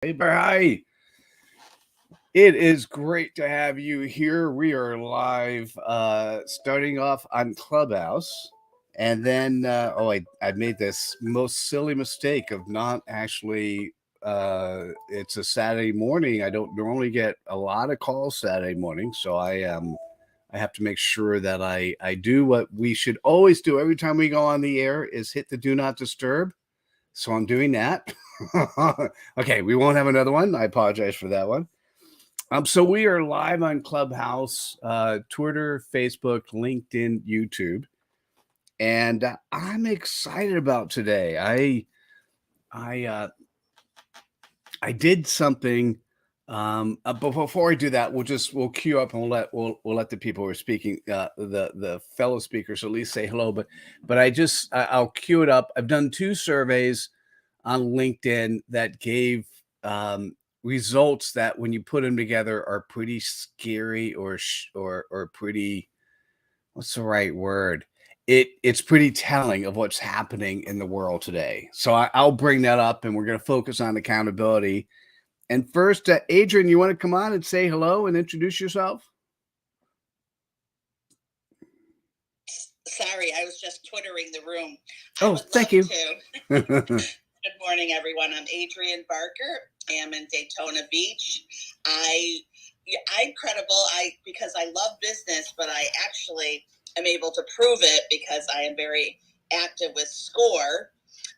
Hey, hi. It is great to have you here. We are live, starting off on Clubhouse. And then, I made this most silly mistake of not actually, it's a Saturday morning. I don't normally get a lot of calls Saturday morning. So I have to make sure that I do what we should always do every time we go on the air is hit the do not disturb. So I'm doing that. Okay, we won't have another one. I apologize for that one. So we are live on Clubhouse, Twitter, Facebook, LinkedIn, YouTube, and I'm excited about today. I uh, I did something. But before I do that, we'll queue up and we'll let the people who are speaking, the fellow speakers, at least say hello. But I'll queue it up. I've done 2 surveys on LinkedIn that gave results that, when you put them together, are pretty scary or pretty, what's the right word? It's pretty telling of what's happening in the world today. So I'll bring that up, and we're going to focus on accountability. And first, Adrian, you want to come on and say hello and introduce yourself? Sorry, I was just twittering the room. Oh, thank you. Good morning, everyone. I'm Adrian Barker. I am in Daytona Beach. I'm credible because I love business, but I actually am able to prove it because I am very active with SCORE,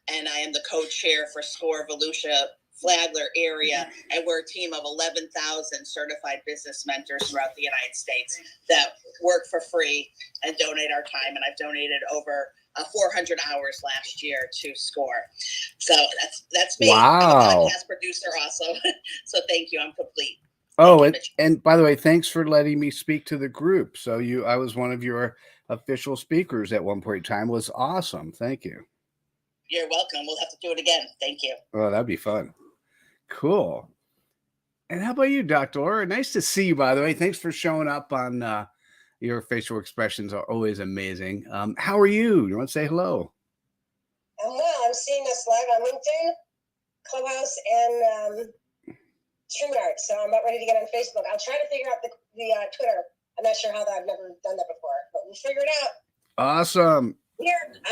and I am the co-chair for SCORE Volusia Flagler area, and we're a team of 11,000 certified business mentors throughout the United States that work for free and donate our time. And I've donated over 400 hours last year to SCORE. So that's me. Wow. I'm a podcast producer also. So thank you. I'm complete. Oh, and by the way, thanks for letting me speak to the group. So I was one of your official speakers at one point in time. It was awesome. Thank you. You're welcome. We'll have to do it again. Thank you. Oh, that'd be fun. Cool. And how about you, Dr. Laura? Nice to see you, by the way. Thanks for showing up on your facial expressions are always amazing. How are you? You want to say hello? I'm well. I'm seeing us live on LinkedIn, Clubhouse, and StreamYard. So I'm about ready to get on Facebook. I'll try to figure out the Twitter. I'm not sure how that. I've never done that before, but we'll figure it out. Awesome. I'm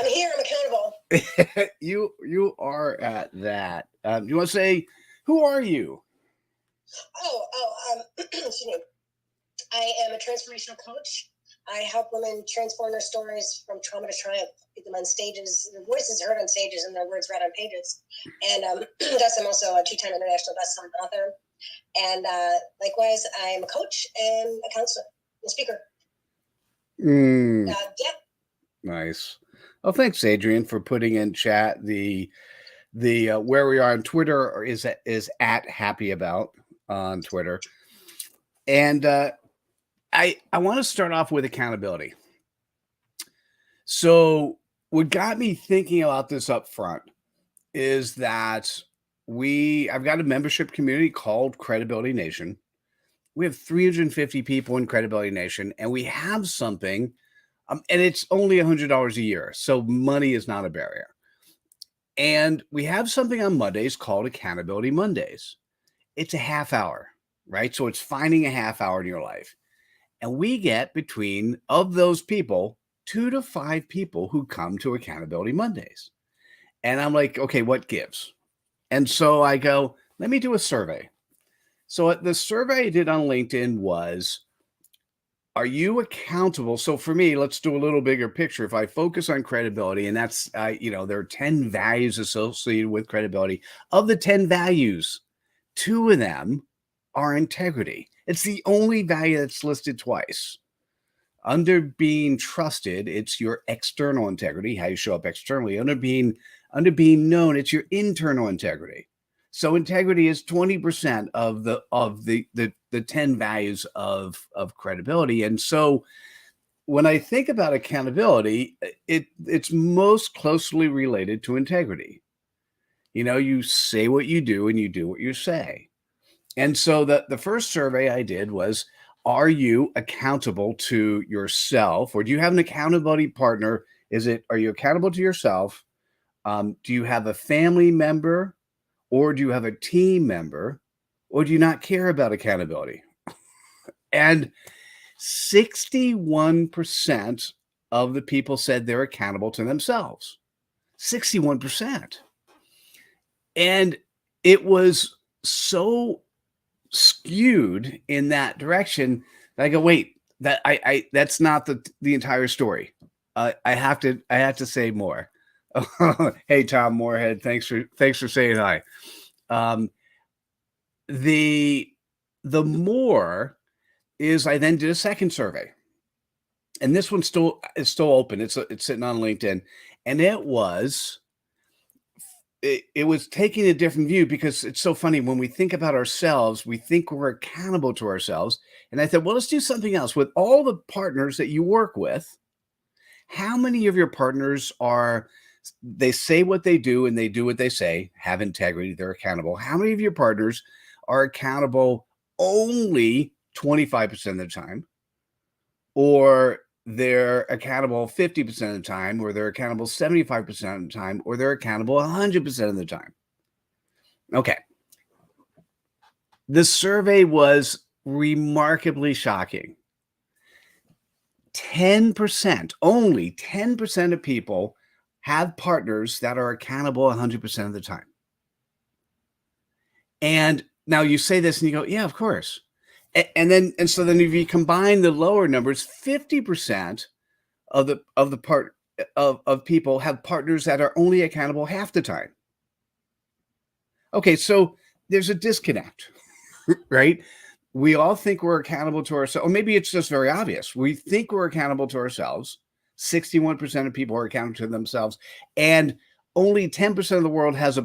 here. I'm accountable. You are at that. You want to say, who are you? Excuse me. I am a transformational coach. I help women transform their stories from trauma to triumph, get them on stages, their voices heard on stages and their words read on pages. And thus I'm also a 2-time international best-selling author. And likewise, I'm a coach and a counselor and speaker. Yep. Nice. Well, thanks, Adrian, for putting in chat the where we are on Twitter is at Happy About on Twitter. And I want to start off with accountability. So what got me thinking about this up front is that I've got a membership community called Credibility Nation. We have 350 people in Credibility Nation, and we have something, and it's only $100 a year. So money is not a barrier. And we have something on Mondays called Accountability Mondays. It's a half hour, right? So it's finding a half hour in your life. And we get of those people, 2 to 5 people who come to Accountability Mondays. And I'm like, okay, what gives? And so I go, let me do a survey. So the survey I did on LinkedIn was, are you accountable? So for me, let's do a little bigger picture. If I focus on credibility, and that's, there are 10 values associated with credibility. Of the 10 values, 2 of them are integrity. It's the only value that's listed twice. Under being trusted, it's your external integrity, how you show up externally. Under being known, it's your internal integrity. So integrity is 20% of the 10 values of credibility. And so when I think about accountability, it's most closely related to integrity. You say what you do and you do what you say. And so the first survey I did was, are you accountable to yourself, or do you have an accountability partner? Are you accountable to yourself? Do you have a family member or do you have a team member, or do you not care about accountability? And 61% of the people said they're accountable to themselves. 61%. And it was so skewed in that direction that I go, wait, that's not the entire story. I have to say more. Hey, Tom Moorhead, thanks for saying hi. The more is I then did a second survey, and this one is still open. It's sitting on LinkedIn, and it was taking a different view, because it's so funny when we think about ourselves, we think we're accountable to ourselves. And I thought, well, let's do something else with all the partners that you work with. How many of your partners they say what they do and they do what they say, have integrity, they're accountable? How many of your partners are accountable only 25% of the time, or they're accountable 50% of the time, or they're accountable 75% of the time, or they're accountable 100% of the time? Okay. The survey was remarkably shocking. 10%, only 10% of people have partners that are accountable 100% of the time. And now you say this and you go, yeah, of course. And so then if you combine the lower numbers, 50% of people have partners that are only accountable half the time. Okay, so there's a disconnect, right? We all think we're accountable to ourselves, or maybe it's just very obvious. We think we're accountable to ourselves. 61% of people are accountable to themselves, and only 10% of the world has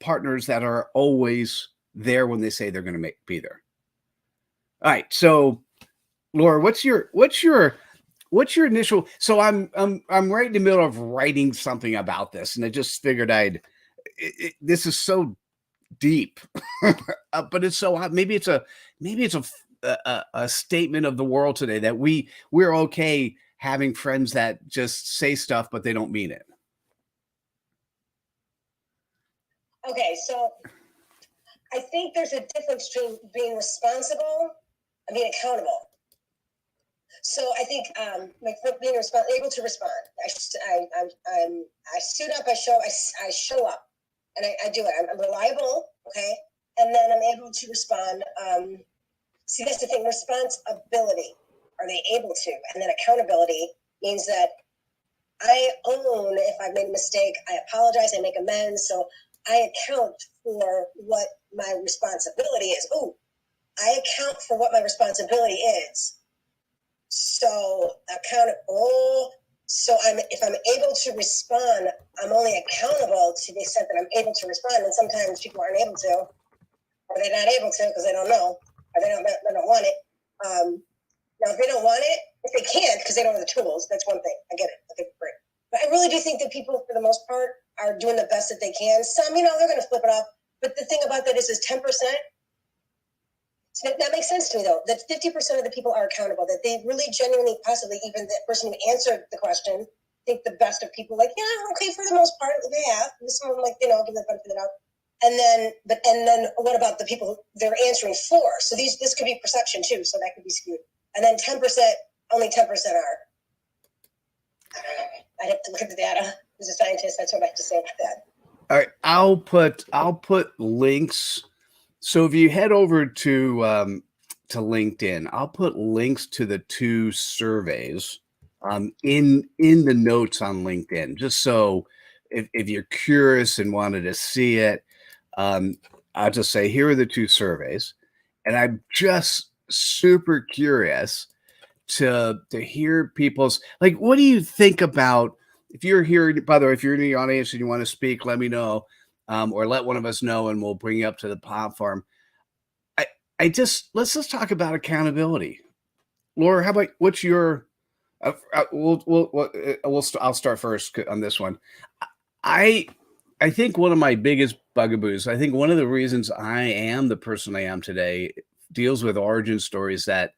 partners that are always there when they say they're going to be there. All right, so Laura, what's your initial? So I'm right in the middle of writing something about this, and I just figured this is so deep, but it's so maybe it's a statement of the world today that we're okay having friends that just say stuff but they don't mean it. Okay, so I think there's a difference between being responsible and being accountable. So I think being able to respond. I suit up. I show up, and I do it. I'm reliable. Okay, and then I'm able to respond. See, that's the thing. Responsibility. Are they able to? And then accountability means that I own if I've made a mistake. I apologize. I make amends. So I account for what my responsibility is. Oh, I account for what my responsibility is. So if I'm able to respond, I'm only accountable to the extent that I'm able to respond. And sometimes people aren't able to, or they're not able to because they don't know, or they don't want it. Now, if they don't want it, if they can't because they don't have the tools, that's one thing. I get it. Okay, great. But I really do think that people, for the most part, are doing the best that they can. Some, they're going to flip it off. But the thing about that is 10%. So that makes sense to me, though, that 50% of the people are accountable, that they really genuinely, possibly even the person who answered the question, think the best of people, like, yeah, okay, for the most part, they have. Some of them, give the benefit of the doubt. And then what about the people they're answering for? So this could be perception, too, so that could be skewed. And then 10%, only 10% are. I don't know. I'd have to look at the data. As a scientist, that's what I have to say about that. All right, I'll put links. So if you head over to LinkedIn, I'll put links to the two surveys in the notes on LinkedIn, just so if you're curious and wanted to see it, I'll just say here are the two surveys, and I'm just super curious to hear people's, like, what do you think about, if you're here, by the way, if you're in the audience and you want to speak, let me know, or let one of us know and we'll bring you up to the platform. Let's just talk about accountability. Laura, how about what's your, I'll start first on this one. I think one of my biggest bugaboos, I think one of the reasons I am the person I am today deals with origin stories that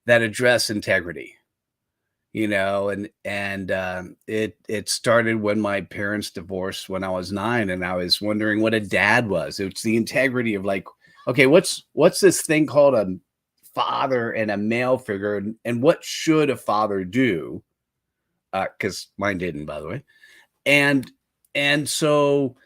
address integrity. it started when my parents divorced when I was 9, and I was wondering what a dad was. It's the integrity of like, okay, what's this thing called a father and a male figure, and what should a father do? Because mine didn't, by the way. And so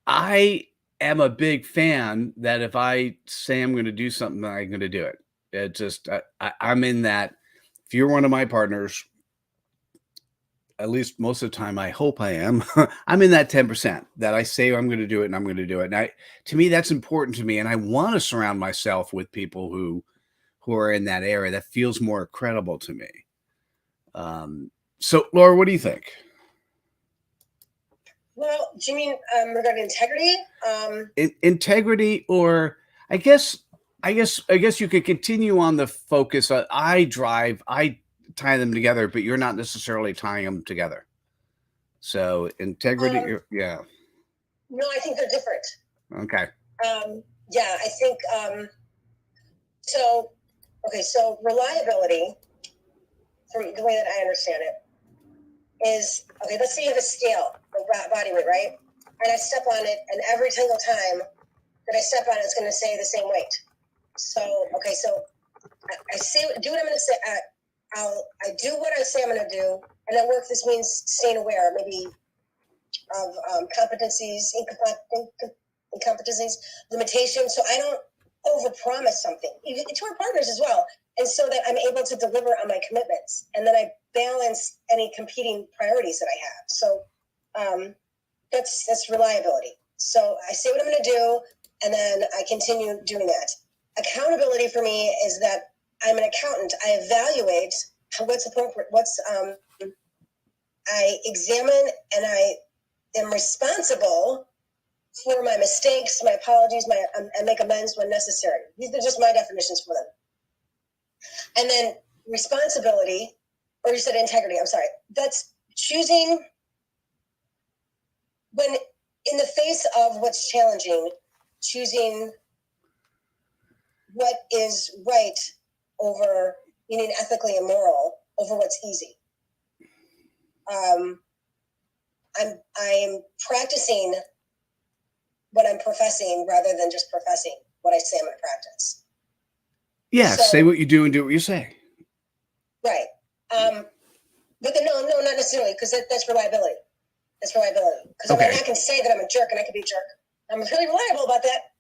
I am a big fan that if I say I'm going to do something, I'm going to do it. It just I'm in that. If you're one of my partners, at least most of the time, I hope I am. I'm in that 10% that I say I'm going to do it, and I'm going to do it. And to me, that's important to me, and I want to surround myself with people who are in that area. That feels more credible to me. So, Laura, what do you think? Well, do you mean regarding integrity? Integrity, or I guess you could continue on the focus. I tie them together, but you're not necessarily tying them together. So integrity, yeah. No, I think they're different. Okay. Yeah, I think so. Okay, so reliability, from the way that I understand it, is okay. Let's say you have a scale of body weight, right? And I step on it, and every single time that I step on it, it's going to say the same weight. So okay, so I say do what I'm going to say. I do what I say I'm going to do, and at work this means staying aware, maybe of competencies, incompetencies, limitations. So I don't overpromise something to our partners as well, and so that I'm able to deliver on my commitments, and then I balance any competing priorities that I have. So that's reliability. So I say what I'm going to do, and then I continue doing that. Accountability for me is that I'm an accountant. I evaluate what's appropriate, I examine, and I am responsible for my mistakes, my apologies, and make amends when necessary. These are just my definitions for them. And then responsibility, or you said integrity, I'm sorry. That's choosing when in the face of what's challenging, choosing what is right over, meaning ethically and moral, over what's easy. I'm practicing what I'm professing rather than just professing what I say I'm going to practice. Yeah, so, say what you do and do what you say. Right. But then, no, not necessarily, because that's reliability. That's reliability. Because okay. I can say that I'm a jerk, and I can be a jerk. I'm really reliable about that.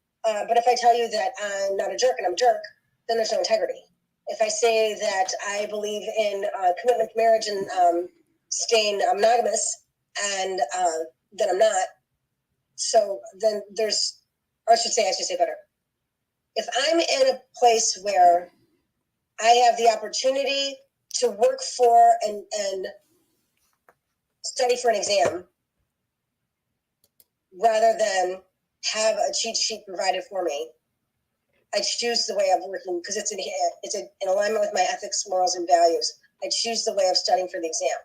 But if I tell you that I'm not a jerk and I'm a jerk, then there's no integrity. If I say that I believe in commitment to marriage and staying monogamous, and then I'm not, so then there's, or I should say better. If I'm in a place where I have the opportunity to work for and study for an exam rather than have a cheat sheet provided for me, I choose the way of working because it's in alignment with my ethics, morals, and values. I choose the way of studying for the exam.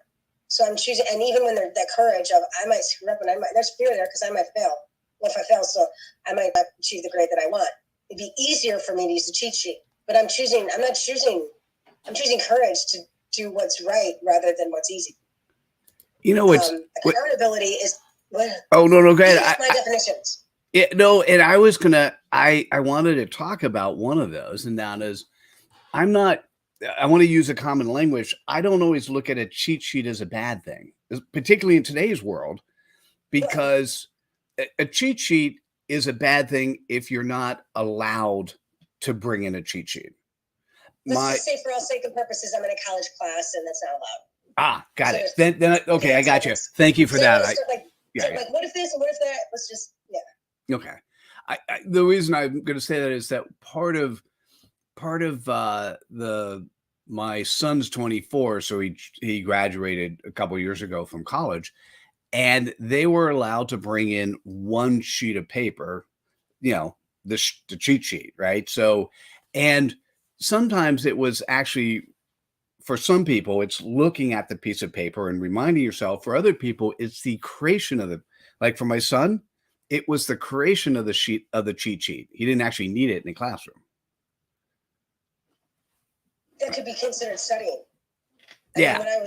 So I'm choosing, and even when there's that courage of I might screw up and there's fear there because I might fail. Well, if I fail, so I might not achieve the grade that I want. It'd be easier for me to use the cheat sheet, but I'm choosing courage to do what's right rather than what's easy. You know, accountability is. Oh no, go ahead. My definitions. Yeah, no, and I was I wanted to talk about one of those, and that is, I want to use a common language. I don't always look at a cheat sheet as a bad thing, particularly in today's world, because a cheat sheet is a bad thing if you're not allowed to bring in a cheat sheet. Let's just say, for all sake and purposes, I'm in a college class, and that's not allowed. Got it. Then okay, I got you. Thank you for that. Like, what if this and what if that? Let's just, yeah. Okay. The reason I'm going to say that is that part of my son's 24, so he graduated a couple years ago from college, and they were allowed to bring in one sheet of paper, the cheat sheet, right? So, and sometimes it was actually, for some people, it's looking at the piece of paper and reminding yourself. For other people, it's the creation of like for my son, it was the creation of the cheat sheet. He didn't actually need it in the classroom. That could be considered studying. I mean, when I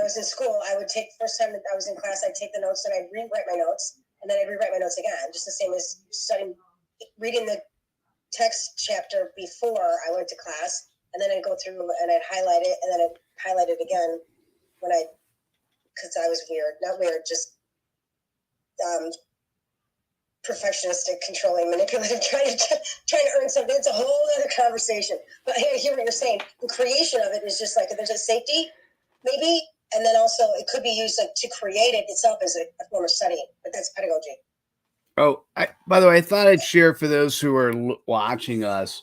was in school, I would take first time that I was in class, I'd take the notes and I'd rewrite my notes, and then I'd rewrite my notes again, just the same as reading the text chapter before I went to class, and then I'd go through and I'd highlight it, and then I'd highlight it again because I was not weird, just perfectionistic, controlling, manipulative, trying to earn something. It's a whole other conversation. But I hear what you're saying. The creation of it is just like there's a safety, maybe, and then also it could be used to create it itself as a form of studying. But that's pedagogy. Oh, by the way, I thought I'd share for those who are watching us.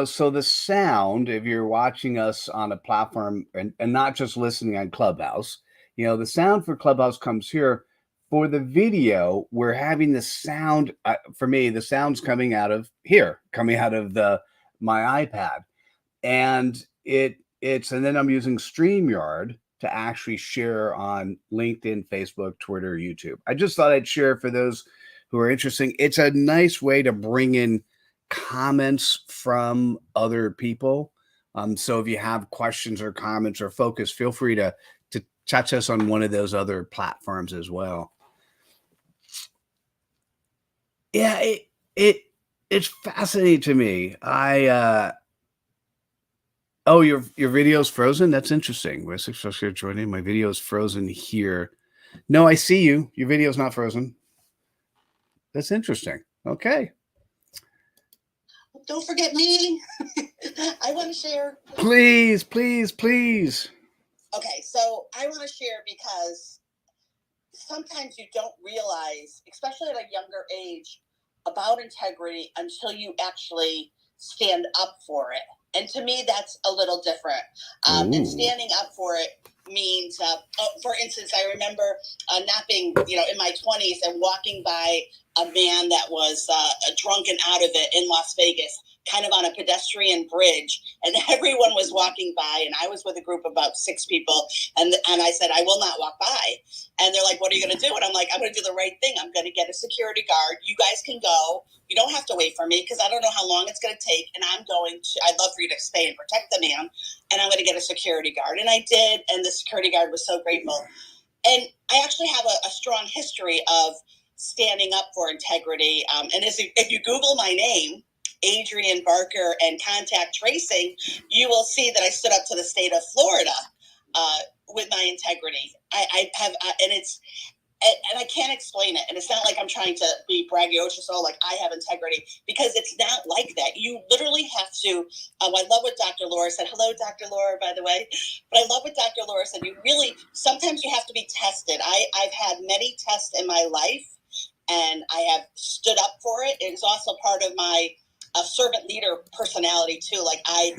So the sound, if you're watching us on a platform and not just listening on Clubhouse, the sound for Clubhouse comes here. For the video, we're having the sound. For me, the sound's coming out of here, coming out of my iPad, and and then I'm using StreamYard to actually share on LinkedIn, Facebook, Twitter, YouTube. I just thought I'd share for those who are interested. It's a nice way to bring in comments from other people. So if you have questions or comments or focus, feel free to touch us on one of those other platforms as well. Yeah, it's fascinating to me. Your video's frozen? That's interesting. We're successfully joining. My video's frozen here. No, I see you. Your video's not frozen. That's interesting. Okay. Don't forget me. I want to share. Please, please, please. Okay, so I want to share because sometimes you don't realize, especially at a younger age, about integrity until you actually stand up for it. And to me, that's a little different. And standing up for it means, for instance, I remember not being, in my 20s and walking by a man that was drunk and out of it in Las Vegas, kind of on a pedestrian bridge, and everyone was walking by, and I was with a group of about 6 people, and I said, I will not walk by. And they're like, what are you going to do? And I'm like, I'm going to do the right thing. I'm going to get a security guard. You guys can go. You don't have to wait for me because I don't know how long it's going to take. And I'd love for you to stay and protect the man. And I'm going to get a security guard. And I did. And the security guard was so grateful. And I actually have a strong history of standing up for integrity. And if you Google my name, Adrian Barker, and contact tracing, you will see that I stood up to the state of Florida with my integrity. I have, and I can't explain it. And it's not like I'm trying to be braggadocious, like I have integrity, because it's not like that. You literally have to, I love what Dr. Laura said. Hello, Dr. Laura, by the way. But I love what Dr. Laura said. Sometimes you have to be tested. I've had many tests in my life, and I have stood up for it. It's also part of my servant leader personality too. Like I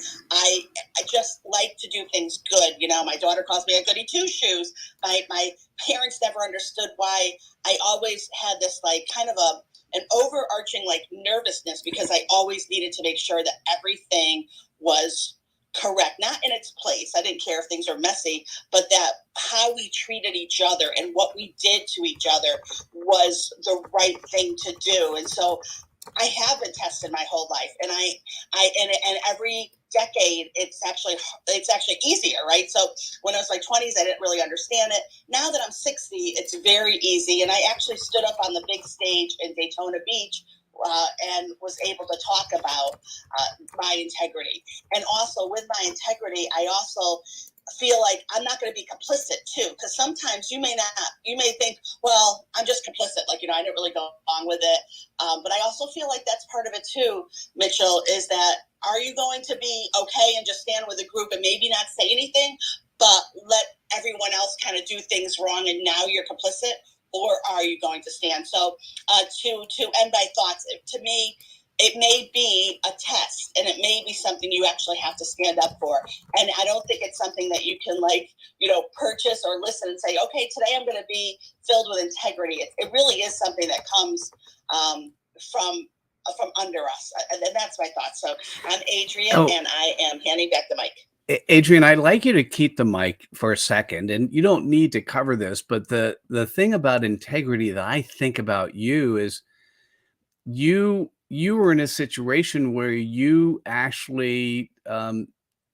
just like to do things good. My daughter calls me a goody two shoes. My parents never understood why I always had this like kind of an overarching like nervousness, because I always needed to make sure that everything was correct, not in its place. I didn't care if things were messy, but that how we treated each other and what we did to each other was the right thing to do. And so I have been tested my whole life, and and every decade it's actually easier, right? So when I was like 20s, I didn't really understand it. Now that I'm 60, it's very easy, and I actually stood up on the big stage in Daytona Beach and was able to talk about my integrity. And also with my integrity, I also feel like I'm not going to be complicit too, because sometimes you may think, well, I'm just complicit, like, I didn't really go along with it. But I also feel like that's part of it too, Mitchell, is that are you going to be okay and just stand with a group and maybe not say anything, but let everyone else kind of do things wrong and now you're complicit? Or are you going to stand? So to end my thoughts, to me, it may be a test, and it may be something you actually have to stand up for. And I don't think it's something that you can purchase or listen and say, okay, today I'm going to be filled with integrity. It really is something that comes from under us. And that's my thought. So I'm Adrian, and I am handing back the mic. Adrian, I'd like you to keep the mic for a second, and you don't need to cover this, but the thing about integrity that I think about you is you were in a situation where you actually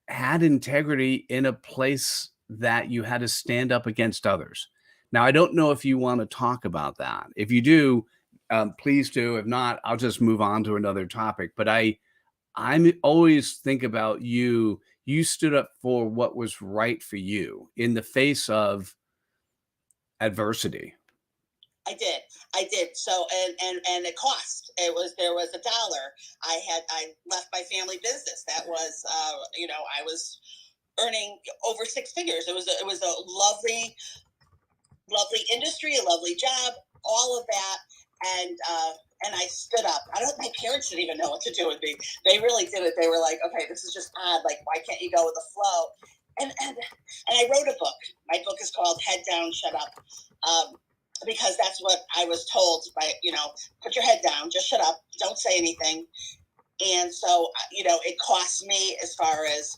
had integrity in a place that you had to stand up against others. Now, I don't know if you want to talk about that. If you do, please do. If not, I'll just move on to another topic. But I'm always think about you. You stood up for what was right for you in the face of adversity. I did. So, and it cost. There was $1. I left my family business. That was, I was earning over 6 figures. It was a lovely industry, a lovely job, all of that. And I stood up. My parents didn't even know what to do with me. They really didn't. They were like, okay, this is just odd. Like, why can't you go with the flow? And I wrote a book. My book is called Head Down, Shut Up. Because that's what I was told by, put your head down, just shut up, don't say anything. And so, it cost me as far as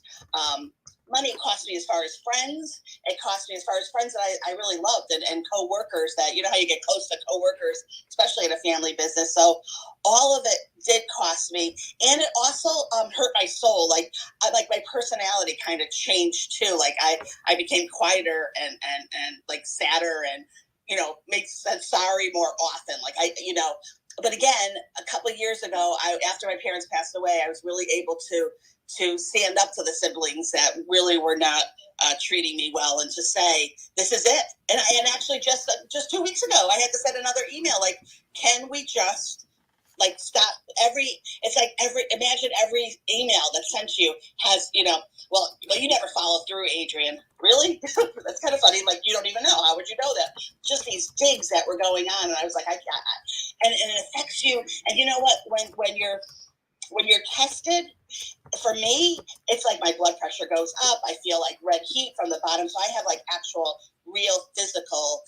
money, it cost me as far as friends, it cost me as far as friends that I really loved and co-workers that, how you get close to co-workers, especially in a family business. So all of it did cost me. And it also hurt my soul. Like my personality kind of changed too. Like I became quieter and like sadder and, makes sense sorry more often. Like but again, a couple of years ago, after my parents passed away, I was really able to stand up to the siblings that really were not treating me well, and to say, this is it. And actually, just 2 weeks ago, I had to send another email like, can we just stop imagine every email that sent you has, well, you never follow through, Adrian. Really? That's kind of funny. Like, you don't even know. How would you know that? Just these digs that were going on. And I was like, I can't. And it affects you. And you know what? When you're tested, for me, it's like my blood pressure goes up. I feel like red heat from the bottom. So I have like actual real physical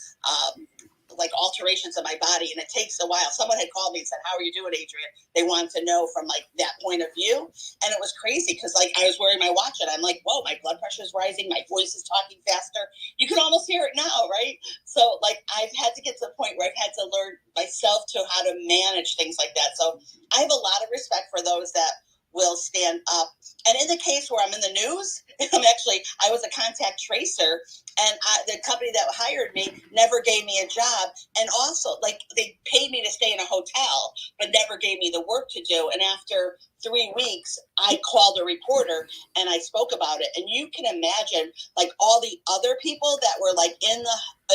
alterations in my body, and it takes a while. Someone had called me and said, how are you doing, Adrian? They wanted to know from that point of view. And it was crazy because I was wearing my watch and I'm like, whoa, my blood pressure is rising. My voice is talking faster. You can almost hear it now, right? So I've had to get to the point where I've had to learn myself to how to manage things like that. So I have a lot of respect for those that will stand up. And in the case where I'm in the news, I was a contact tracer, and the company that hired me never gave me a job. And also, they paid me to stay in a hotel, but never gave me the work to do. And after 3 weeks, I called a reporter and I spoke about it. And you can imagine, all the other people that were in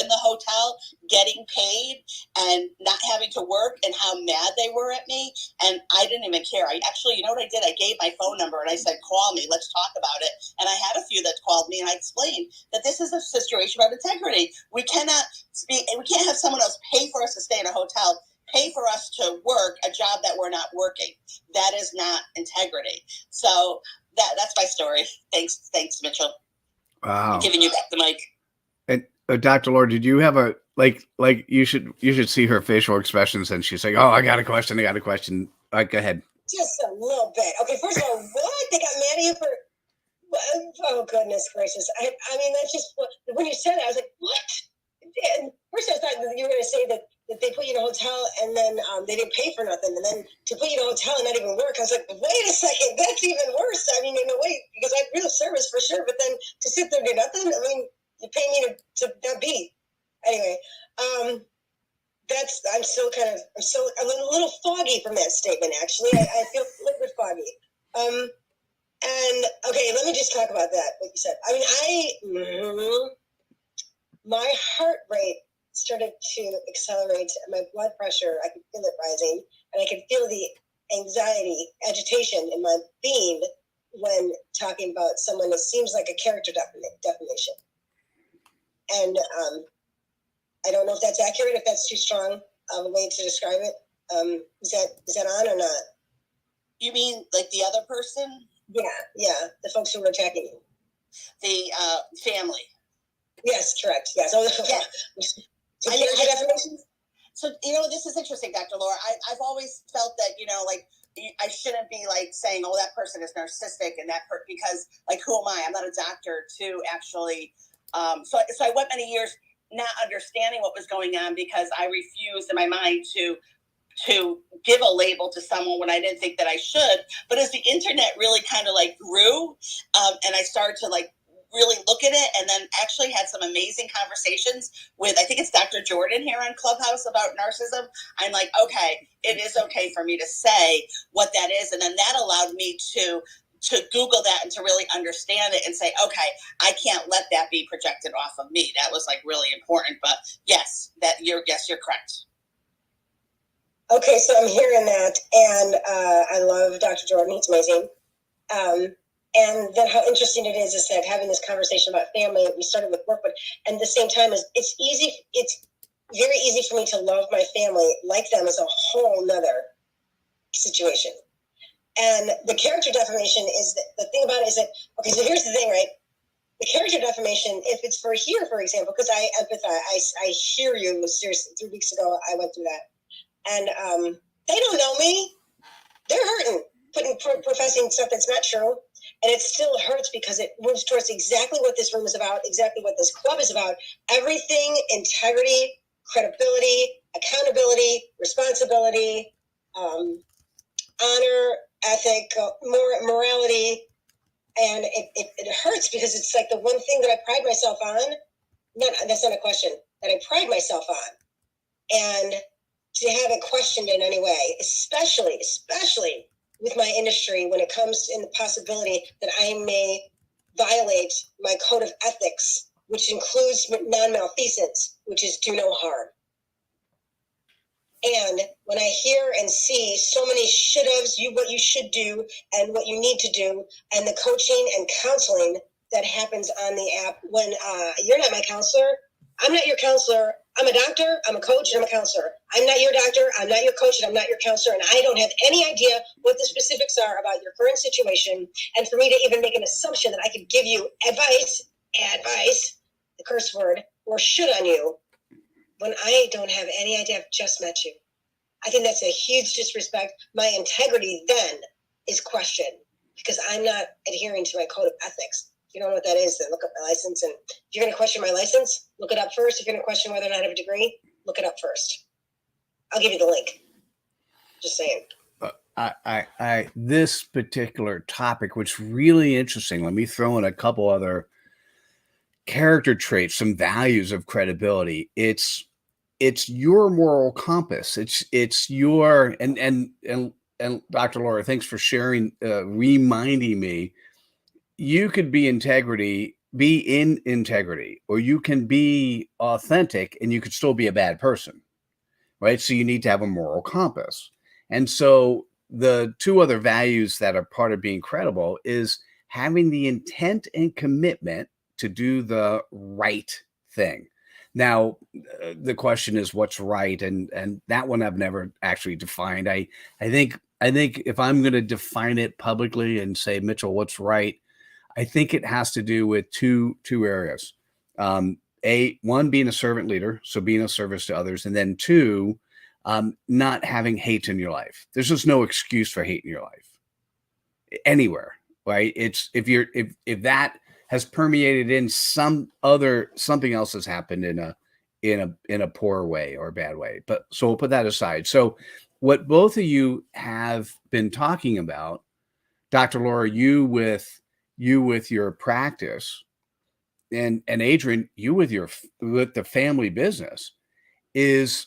the hotel getting paid and not having to work, and how mad they were at me. And I didn't even care. You know what I did? I gave my phone number and I said, call me, let's talk about it. And I had a few that called me, and I explained that this is a situation about integrity. We can't have someone else pay for us to stay in a hotel, pay for us to work a job that we're not working. That is not integrity. So that's my story. Thanks, Mitchell. Wow. I'm giving you back the mic. And Dr. Laura, did you have a you should see her facial expressions, and she's like, oh, I got a question. Go ahead. Just a little bit. Okay, first of all, what? They got mad at you for... Oh, goodness gracious. I mean, that's just... When you said it, I was like, what? And first I thought that you were going to say that they put you in a hotel and then they didn't pay for nothing. And then to put you in a hotel and not even work, I was like, wait a second, that's even worse. I mean, in a way, because I have real service for sure. But then to sit there and do nothing, I mean, you pay me to not be. Anyway, I'm a little foggy from that statement, actually. I feel a little bit foggy. And okay, let me just talk about that, what you said. I mean, my heart rate started to accelerate, my blood pressure, I could feel it rising, and I could feel the anxiety, agitation in my being when talking about someone that seems like a character definition. And I don't know if that's accurate, if that's too strong of a way to describe it. Is that on or not? You mean the other person? Yeah, the folks who were attacking you. The family. Yes, correct. Yes. Yeah. So, this is interesting, Dr. Laura. I've always felt that, I shouldn't be saying, oh, that person is narcissistic and because who am I? I'm not a doctor to actually. So I went many years not understanding what was going on because I refused in my mind to give a label to someone when I didn't think that I should. But as the internet really kind of grew, and I started to really look at it, and then actually had some amazing conversations with, I think it's Dr. Jordan here on Clubhouse about narcissism. I'm like, okay, it is okay for me to say what that is. And then that allowed me to Google that and to really understand it and say, okay, I can't let that be projected off of me. That was like really important. But yes, you're correct. Okay, so I'm hearing that, and I love Dr. Jordan. He's amazing. And then how interesting it is that having this conversation about family, we started with work, but at the same time, it's very easy for me to love my family like them as a whole nother situation. And the character defamation is the thing about it is that, okay, so here's the thing, right? The character defamation, if it's for here, for example, because I empathize, I hear you. Seriously, 3 weeks ago, I went through that. And they don't know me. They're hurting, professing stuff that's not true. And it still hurts because it moves towards exactly what this room is about, exactly what this club is about. Everything, integrity, credibility, accountability, responsibility, honor, ethic, morality. And it hurts because it's like the one thing that I pride myself on. No, that's not a question. That I pride myself on. And to have it questioned in any way, especially with my industry, when it comes in the possibility that I may violate my code of ethics, which includes non-malfeasance, which is do no harm. And when I hear and see so many should-haves, what you should do and what you need to do, and the coaching and counseling that happens on the app when you're not my counselor, I'm not your counselor. I'm a doctor, I'm a coach, and I'm a counselor. I'm not your doctor, I'm not your coach, and I'm not your counselor, and I don't have any idea what the specifics are about your current situation. And for me to even make an assumption that I could give you advice, the curse word, or should on you, when I don't have any idea, I've just met you. I think that's a huge disrespect. My integrity then is questioned because I'm not adhering to my code of ethics. If you don't know what that is, then look up my license. And if you're going to question my license, look it up first. If you're going to question whether or not I have a degree, look it up first. I'll give you the link. Just saying. This particular topic, which is really interesting. Let me throw in a couple other character traits, some values of credibility. It's your moral compass. It's your and Dr. Laura, thanks for sharing, reminding me. You could be in integrity, or you can be authentic and you could still be a bad person, right? So you need to have a moral compass. And so the two other values that are part of being credible is having the intent and commitment to do the right thing. Now, the question is what's right, and that one I've never actually defined. I think if I'm going to define it publicly and say, Mitchell, what's right? I think it has to do with two areas. One, being a servant leader, so being of service to others, and then two, not having hate in your life. There's just no excuse for hate in your life anywhere, right? It's if that has permeated in something else has happened in a poor way or a bad way. But so we'll put that aside. So what both of you have been talking about, Dr. Laura, you with your practice, and Adrian, you with the family business, is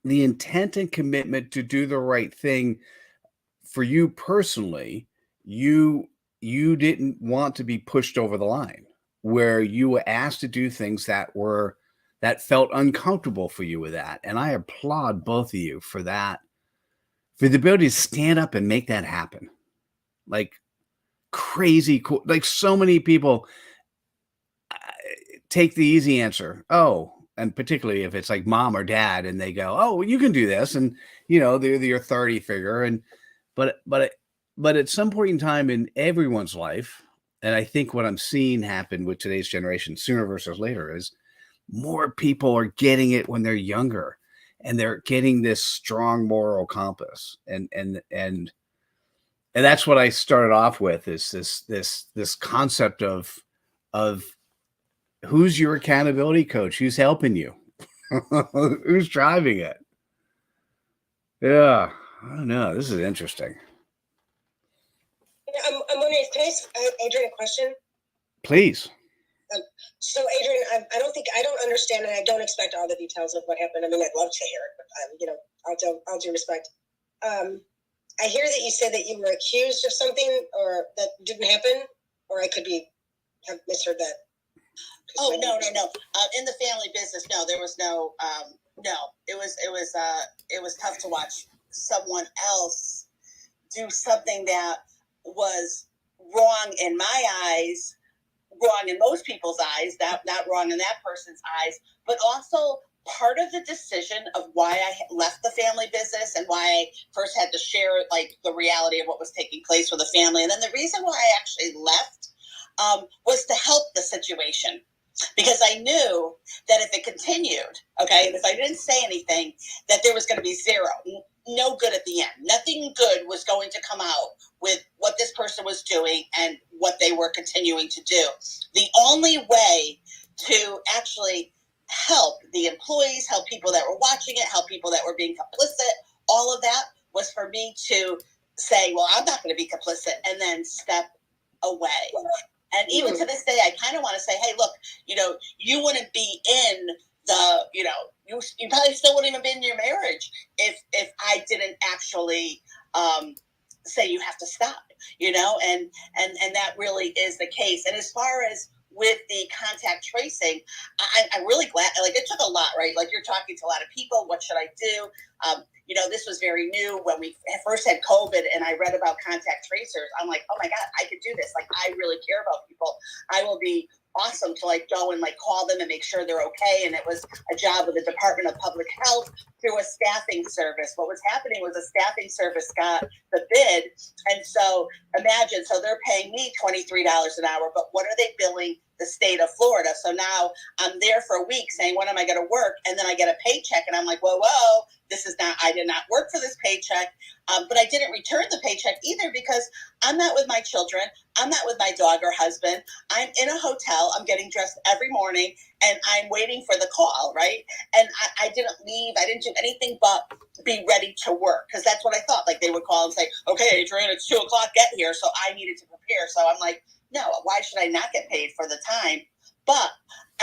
the intent and commitment to do the right thing. For you personally, you didn't want to be pushed over the line, where you were asked to do things that felt uncomfortable for you with that. And I applaud both of you for that, for the ability to stand up and make that happen. Like crazy cool. Like so many people take the easy answer. Oh, and particularly if it's like mom or dad and they go, oh, well, you can do this. And, they're your 30 figure. And, but at some point in time in everyone's life, and I think what I'm seeing happen with today's generation sooner versus later is more people are getting it when they're younger, and they're getting this strong moral compass. And that's what I started off with, is this concept of who's your accountability coach, who's helping you, who's driving it. Yeah, I don't know. This is interesting. I'm wondering, can I ask Adrian a question? Please. So, Adrian, I don't understand, and I don't expect all the details of what happened. I mean, I'd love to hear it, but all due respect. I hear that you said that you were accused of something, or that didn't happen, or I could have misheard that. Oh, no. In the family business, no, there was no. No, it was tough to watch someone else do something that was wrong in my eyes, wrong in most people's eyes, not wrong in that person's eyes, but also part of the decision of why I left the family business and why I first had to share like the reality of what was taking place with the family. And then the reason why I actually left was to help the situation. Because I knew that if it continued, okay, and if I didn't say anything, that there was going to be zero, no good at the end. Nothing good was going to come out with what this person was doing and what they were continuing to do. The only way to actually help the employees, help people that were watching it, help people that were being complicit, all of that was for me to say, well, I'm not going to be complicit, and then step away. And even to this day, I kind of want to say, hey, look, you wouldn't be in the, you probably still wouldn't even be in your marriage if I didn't actually say you have to stop, and that really is the case. And as far as with the contact tracing, I'm really glad, like it took a lot, right? Like you're talking to a lot of people, what should I do? This was very new when we first had COVID and I read about contact tracers. I'm like, oh my God, I could do this. Like, I really care about people. I will be awesome to like go and like call them and make sure they're okay. And it was a job with the Department of Public Health through a staffing service. What was happening was a staffing service got the bid. And so imagine, so they're paying me $23 an hour, but what are they billing the state of Florida? So now I'm there for a week saying, when am I going to work? And then I get a paycheck and I'm like, whoa, I did not work for this paycheck. But I didn't return the paycheck either because I'm not with my children. I'm not with my dog or husband. I'm in a hotel. I'm getting dressed every morning and I'm waiting for the call, right? And I didn't leave. I didn't do anything but be ready to work because that's what I thought. Like they would call and say, okay, Adrian, it's 2:00, get here. So I needed to prepare. So I'm like, no, why should I not get paid for the time? But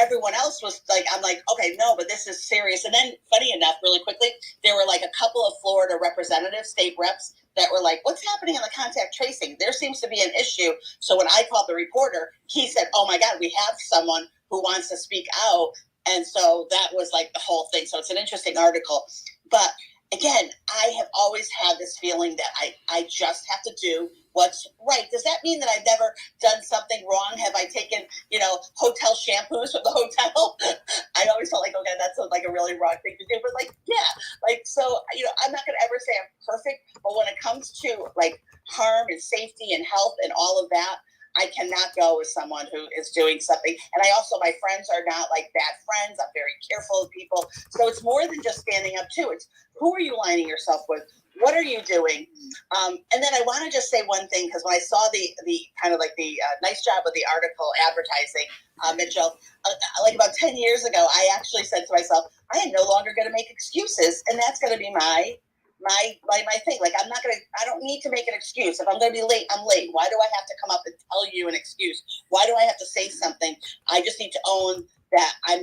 everyone else was like, I'm like, okay, no, but this is serious. And then funny enough, really quickly, there were like a couple of Florida representatives, state reps that were like, what's happening in the contact tracing? There seems to be an issue. So when I called the reporter, he said, oh my God, we have someone who wants to speak out. And so that was like the whole thing. So it's an interesting article. But again, I have always had this feeling that I just have to do what's right. Does that mean that I've never done something wrong? Have I taken, hotel shampoos from the hotel? I always felt like, okay, that's like a really wrong thing to do. But like, yeah, like, so, I'm not going to ever say I'm perfect. But when it comes to like harm and safety and health and all of that, I cannot go with someone who is doing something. And I also, my friends are not like bad friends. I'm very careful of people. So it's more than just standing up to. It's who are you lining yourself with? What are you doing? And then I want to just say one thing, because when I saw the kind of like the nice job of the article advertising, Mitchell, like about 10 years ago, I actually said to myself, I am no longer going to make excuses. And that's going to be my thing. Like, I don't need to make an excuse. If I'm going to be late, I'm late. Why do I have to come up and tell you an excuse? Why do I have to say something? I just need to own that I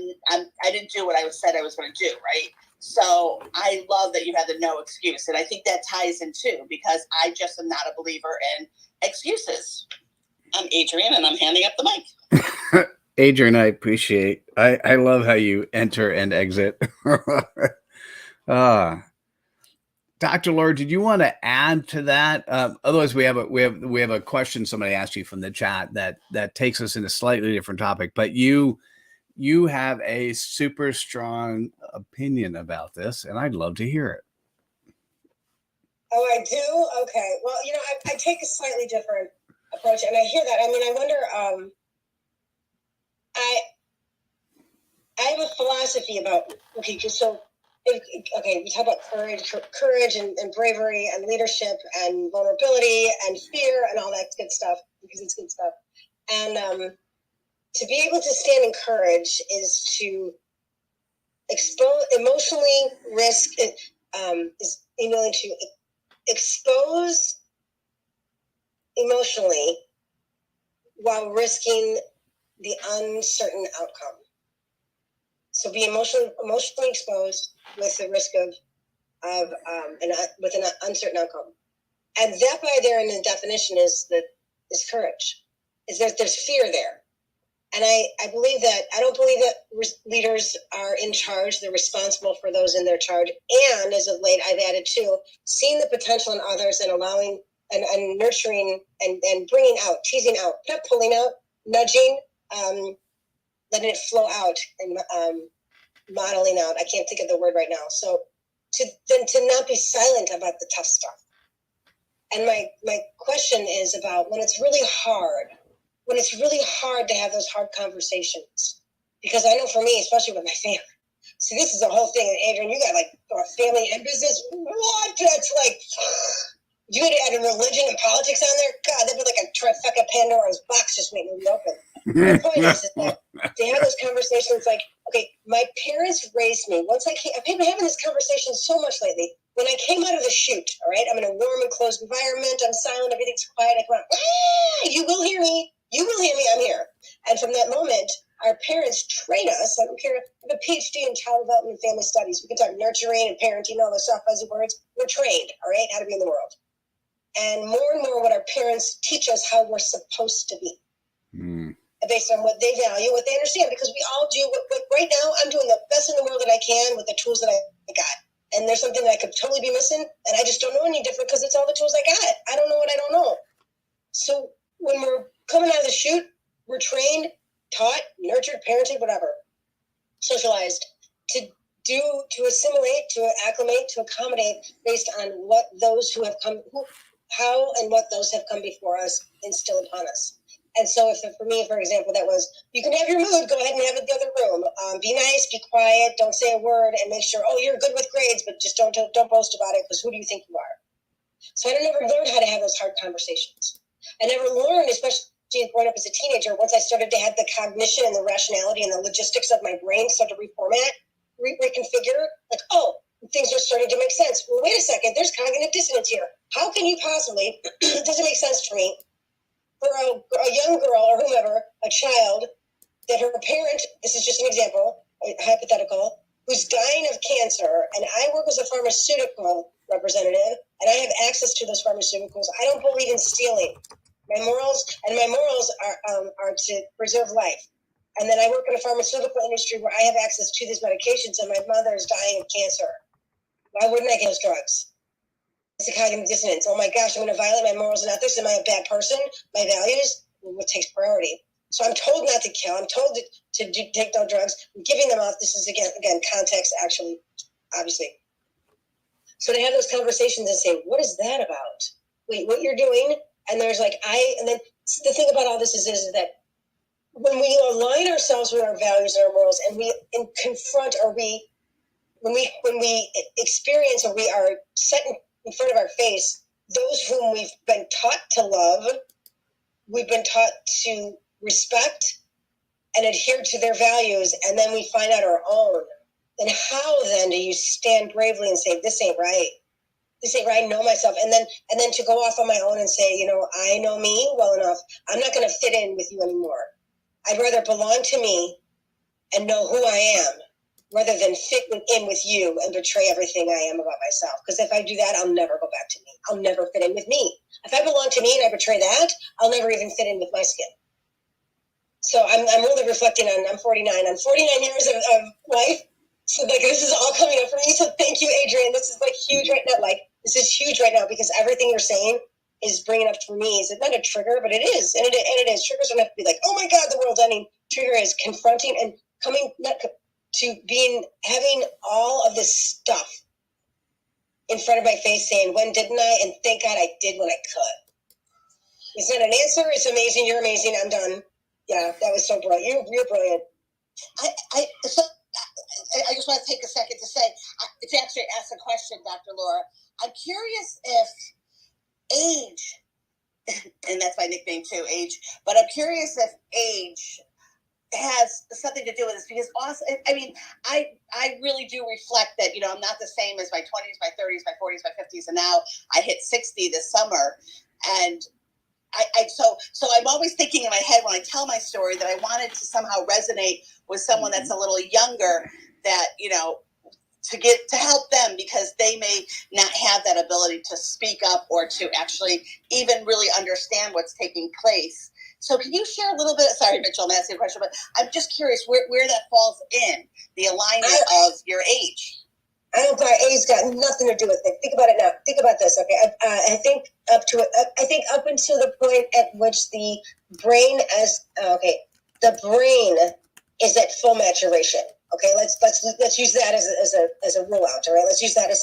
didn't do what I said I was going to do, right? So I love that you had the no excuse. And I think that ties in too, because I just am not a believer in excuses. I'm Adrian and I'm handing up the mic. Adrian, I appreciate. I love how you enter and exit. Dr. Laura, did you want to add to that? Otherwise, we have a question somebody asked you from the chat that takes us in a slightly different topic. But you have a super strong opinion about this, and I'd love to hear it. Oh, I do? Okay. Well, I take a slightly different approach, and I hear that. I mean, I wonder. I have a philosophy about we talk about courage and bravery and leadership and vulnerability and fear and all that good stuff, because it's good stuff. And to be able to stand in courage is to emotionally risk is being willing to expose emotionally while risking the uncertain outcome. So be emotionally exposed with the risk of with an uncertain outcome. And that by there in the definition is courage. Is that there's fear there. And I don't believe that leaders are in charge. They're responsible for those in their charge. And as of late, I've added too, seeing the potential in others and allowing and nurturing and bringing out, teasing out, not pulling out, nudging, letting it flow out and modeling out. I can't think of the word right now. So to not be silent about the tough stuff. And my question is about when it's really hard to have those hard conversations. Because I know for me, especially with my family, see, this is the whole thing. Adrian, you got like family and business. What? That's like, you had to add religion and politics on there? God, that'd be like a trifecta Pandora's box just waiting to be open. My point is that they have those conversations like, okay, my parents raised me. I've been having this conversation so much lately. When I came out of the chute, all right, I'm in a warm and closed environment. I'm silent. Everything's quiet. I come out, you will hear me. You will hear me. I'm here. And from that moment, our parents train us. I don't care. I have a PhD in child development and family studies. We can talk nurturing and parenting, all those soft fuzzy words. We're trained, all right, how to be in the world. And more what our parents teach us how we're supposed to be. Based on what they value, what they understand, because we all do. Right now, I'm doing the best in the world that I can with the tools that I got. And there's something that I could totally be missing, and I just don't know any different because it's all the tools I got. I don't know what I don't know. So when we're coming out of the chute, we're trained, taught, nurtured, parented, whatever, socialized to assimilate, to acclimate, to accommodate based on what those who have come, how and what those have come before us instill upon us. And so for me, for example, that was, you can have your mood, go ahead and have it in the other room. Be nice, be quiet, don't say a word, and make sure, you're good with grades, but just don't boast about it, because who do you think you are? So I never learned how to have those hard conversations. I never learned, especially growing up as a teenager, once I started to have the cognition and the rationality and the logistics of my brain start to reformat, reconfigure, like, things are starting to make sense. Well, wait a second, there's cognitive dissonance here. How can you possibly, it doesn't make sense to me, for a young girl or whomever, a child, that her parent, this is just an example, hypothetical, who's dying of cancer, and I work as a pharmaceutical representative, and I have access to those pharmaceuticals. I don't believe in stealing. My morals are to preserve life. And then I work in a pharmaceutical industry where I have access to these medications, and my mother is dying of cancer. Why wouldn't I get those drugs? It's a cognitive dissonance. Oh my gosh, I'm going to violate my morals and ethics. Am I a bad person? My values? What takes priority? So I'm told not to kill. I'm told to take no drugs. I'm giving them off. This is, again, context, actually, obviously. So to have those conversations and say, what is that about? Wait, what you're doing? And there's like, and then the thing about all this is that when we align ourselves with our values and our morals, and we confront, or when we experience, or we are set in front of our face those whom we've been taught to love, we've been taught to respect and adhere to their values, and then we find out our own, then how then do you stand bravely and say, this ain't right? This ain't right, I know myself. And then to go off on my own and say, I know me well enough. I'm not going to fit in with you anymore. I'd rather belong to me and know who I am, rather than fit in with you and betray everything I am about myself. Because if I do that, I'll never go back to me. I'll never fit in with me. If I belong to me and I betray that, I'll never even fit in with my skin. So I'm really reflecting on, I'm 49. I'm 49 years of life. So this is all coming up for me. So thank you, Adrian. This is huge right now. This is huge right now, because everything you're saying is bringing up for me. Is it not a trigger, but it is. And it is. Triggers don't have to be like, oh my God, the world's ending. Trigger is confronting and coming, having all of this stuff in front of my face saying, when didn't I? And thank God I did when I could. It's not an answer. It's amazing. You're amazing. I'm done. Yeah, that was so brilliant. You're brilliant. I just want to take a second to say, to actually ask a question, Dr. Laura. I'm curious if age, and that's my nickname too, age, but I'm curious if age has something to do with this, because also, I really do reflect that, I'm not the same as my 20s, my 30s, my 40s, my 50s, and now I hit 60 this summer. And So I'm always thinking in my head when I tell my story that I wanted to somehow resonate with someone that's a little younger, that, you know, to help them, because they may not have that ability to speak up or to actually even really understand what's taking place. So can you share a little bit? Sorry, Mitchell, I'm asking a question, but I'm just curious where that falls in the alignment of your age. I don't buy age got nothing to do with it. Think about it now. Think about this, okay? I think up until the point at which the brain the brain is at full maturation. Okay, let's use that as a rule out. All right, let's use that as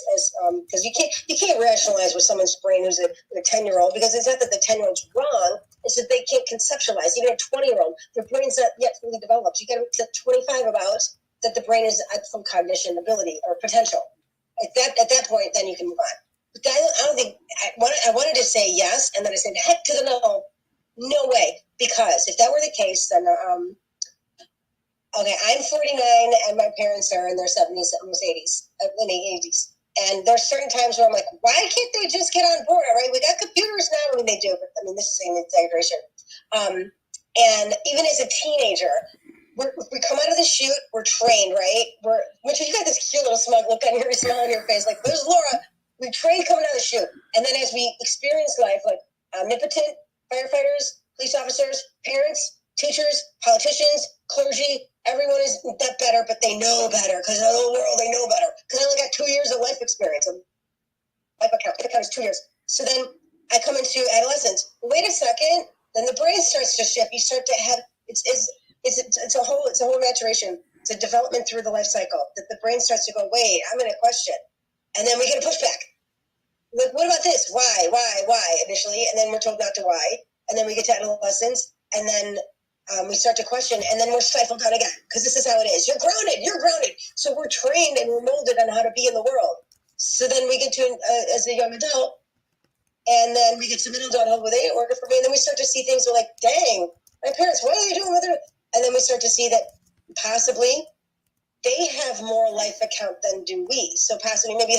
because you can't rationalize with someone's brain who's a 10-year-old, because it's not that the 10-year-old's wrong. It's that they can't conceptualize. Even a 20-year-old, their brain's not yet fully developed. You got to 25 about that the brain is at full cognition ability or potential. At that point, then you can move on. But I don't think I wanted to say yes, and then I said heck to the no. No way, because if that were the case, then okay, I'm 49 and my parents are in their 70s, almost 80s, late 80s. And there's certain times where I'm like, why can't they just get on board? All right, we got computers now. I mean, they do, but I mean, this is an exaggeration. And even as a teenager, we come out of the chute, we're trained, right? Mitchell, you got this cute little smug look on your smile on your face, like, there's Laura. We trained coming out of the chute. And then as we experience life, like omnipotent firefighters, police officers, parents, teachers, politicians, clergy, everyone is not better, but they know better, because in the whole world they know better. Because I only got 2 years of life experience. Life account is 2 years. So then I come into adolescence. Wait a second. Then the brain starts to shift. You start to have it's a whole maturation. It's a development through the life cycle that the brain starts to go, wait, I'm in a question, and then we get a pushback. Like, what about this? Why initially, and then we're told not to why, and then we get to adolescence, and then we start to question, and then we're stifled down again, because this is how it is. You're grounded. So we're trained and we're molded on how to be in the world. So then we get to as a young adult, and then we get to middle adulthood where they ain't working for me, and then we start to see things. We're like, dang, my parents, what are they doing with it? And then we start to see that possibly they have more life account than do we. So possibly maybe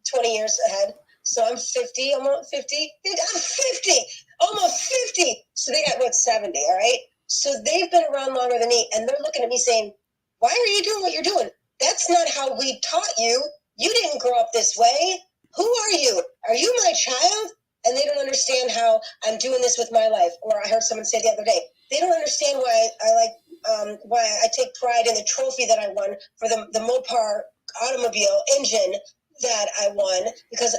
20 years ahead. So I'm 50, almost 50. I'm 50, almost 50. So they got 70, all right? So they've been around longer than me, and they're looking at me saying, why are you doing what you're doing? That's not how we taught you. You didn't grow up this way. Who are you? Are you my child? And they don't understand how I'm doing this with my life. Or I heard someone say the other day, they don't understand why why I take pride in the trophy that I won for the Mopar automobile engine that I won, because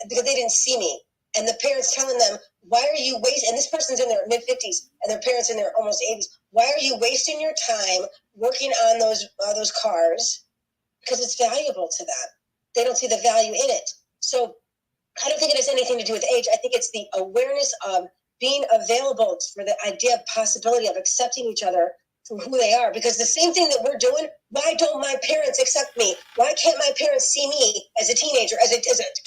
they didn't see me. And the parents telling them, why are you wasting, and this person's in their mid-50s and their parents in their almost 80s, why are you wasting your time working on those cars? Because it's valuable to them. They don't see the value in it. So I don't think it has anything to do with age. I think it's the awareness of being available for the idea of possibility of accepting each other for who they are. Because the same thing that we're doing, why don't my parents accept me? Why can't my parents see me as a teenager, as a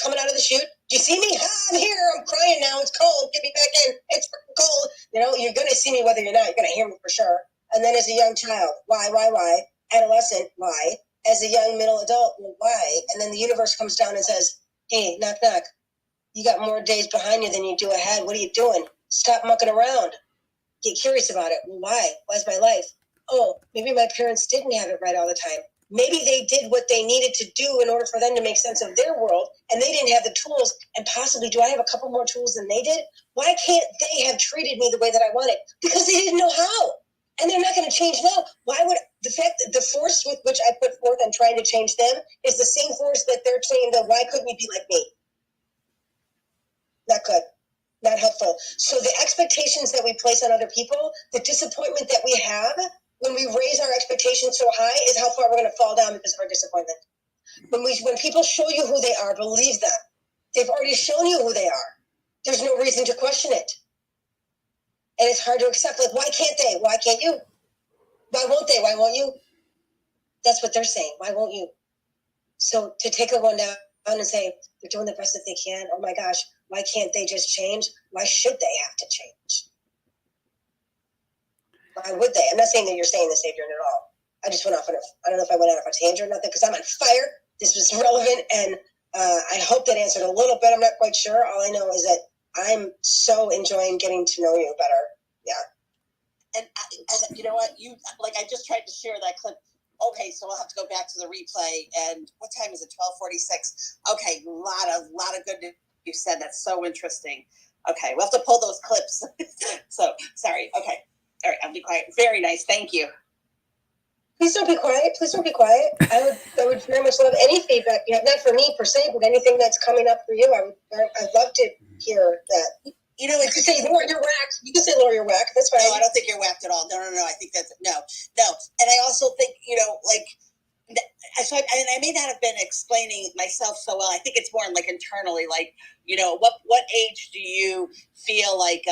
coming out of the chute? Do you see me? I'm here. I'm crying now. It's cold. Get me back in. It's cold. You know, you're going to see me whether you're not. You're going to hear me for sure. And then as a young child, why? Adolescent, why? As a young middle adult, why? And then the universe comes down and says, hey, knock, knock. You got more days behind you than you do ahead. What are you doing? Stop mucking around. Get curious about it. Well, why? Why's my life? Oh, maybe my parents didn't have it right all the time. Maybe they did what they needed to do in order for them to make sense of their world, and they didn't have the tools. And possibly, do I have a couple more tools than they did? Why can't they have treated me the way that I wanted? Because they didn't know how. And they're not going to change now. Why would the force with which I put forth on trying to change them is the same force that they're saying that why couldn't you be like me? Not good. Not helpful. So the expectations that we place on other people, the disappointment that we have when we raise our expectations so high is how far we're going to fall down because of our disappointment. When people show you who they are, believe them. They've already shown you who they are. There's no reason to question it. And it's hard to accept. Like, why can't they? Why can't you? Why won't they? Why won't you? That's what they're saying. Why won't you? So to take a one down and say, they're doing the best that they can. Oh my gosh, why can't they just change? Why should they have to change? Why would they? I'm not saying that you're saying this, Adrian, at all. I just went off I don't know if I went off a tangent or nothing, because I'm on fire. This was relevant, and I hope that answered a little bit. I'm not quite sure. All I know is that I'm so enjoying getting to know you better. Yeah. And you know what? I just tried to share that clip. Okay, so I'll have to go back to the replay. And what time is it? 12:46. Okay, lot of good news you said. That's so interesting. Okay, we'll have to pull those clips. So sorry. Okay, all right. I'll be quiet. Very nice. Thank you. Please don't be quiet. Please don't be quiet. I would very much love any feedback you have. Not for me per se, but anything that's coming up for you. I'd love to hear that. You know, you can say Laura, you're whacked. You can say Laura, you're whacked. That's fine. No, I don't think you're whacked at all. No. I think that's no. And I also think, so I may not have been explaining myself so well. I think it's more like internally, what age do you feel like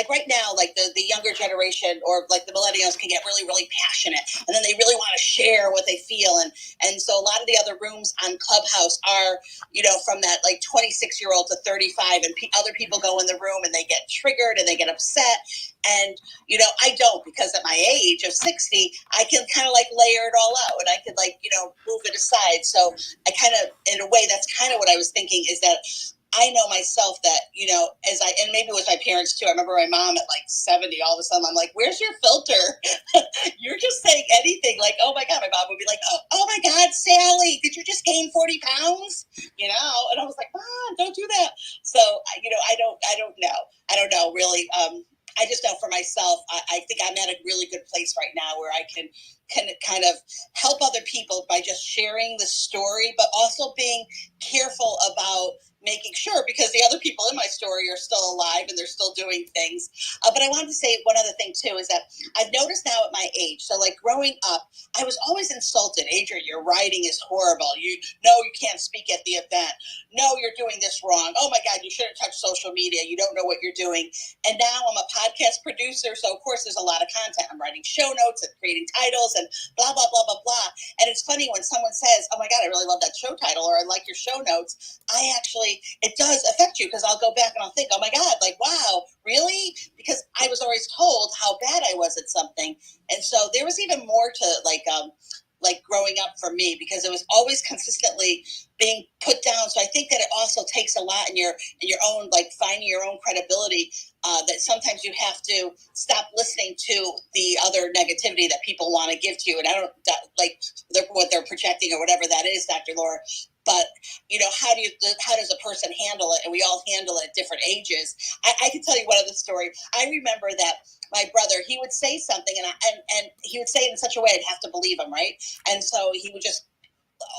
right now, like the younger generation or like the millennials can get really, really passionate, and then they really want to share what they feel. And so a lot of the other rooms on Clubhouse are, from that like 26-year-old to 35, and other people go in the room and they get triggered and they get upset. And, I don't, because at my age of 60, I can kind of like layer it all out, and I can move it aside. So I kind of, in a way, that's kind of what I was thinking, is that I know myself that, and maybe with my parents too. I remember my mom at like 70, all of a sudden I'm like, where's your filter? You're just saying anything. Like, oh my God, my mom would be like, oh my God, Sally, did you just gain 40 pounds? And I was like, Mom, don't do that. So, I don't know. I don't know really. I just know for myself, I think I'm at a really good place right now where I can kind of help other people by just sharing the story, but also being careful about making sure, because the other people in my story are still alive and they're still doing things. But I wanted to say one other thing too, is that I've noticed now at my age, so like growing up, I was always insulted. Adrian, your writing is horrible. You can't speak at the event. No, you're doing this wrong. Oh my God, you shouldn't touch social media. You don't know what you're doing. And now I'm a podcast producer, so of course there's a lot of content. I'm writing show notes and creating titles and blah, blah, blah, blah, blah. And it's funny when someone says, oh my God, I really love that show title, or I like your show notes. It does affect you, because I'll go back and I'll think, oh my God, like, wow, really? Because I was always told how bad I was at something. And so there was even more to like growing up for me, because it was always consistently being put down. So I think that it also takes a lot in your own, like finding your own credibility, that sometimes you have to stop listening to the other negativity that people want to give to you. And I don't like what they're projecting or whatever that is, Dr. Laura. But, how does a person handle it? And we all handle it at different ages. I can tell you one other story. I remember that my brother, he would say something and he would say it in such a way I'd have to believe him, right? And so he would just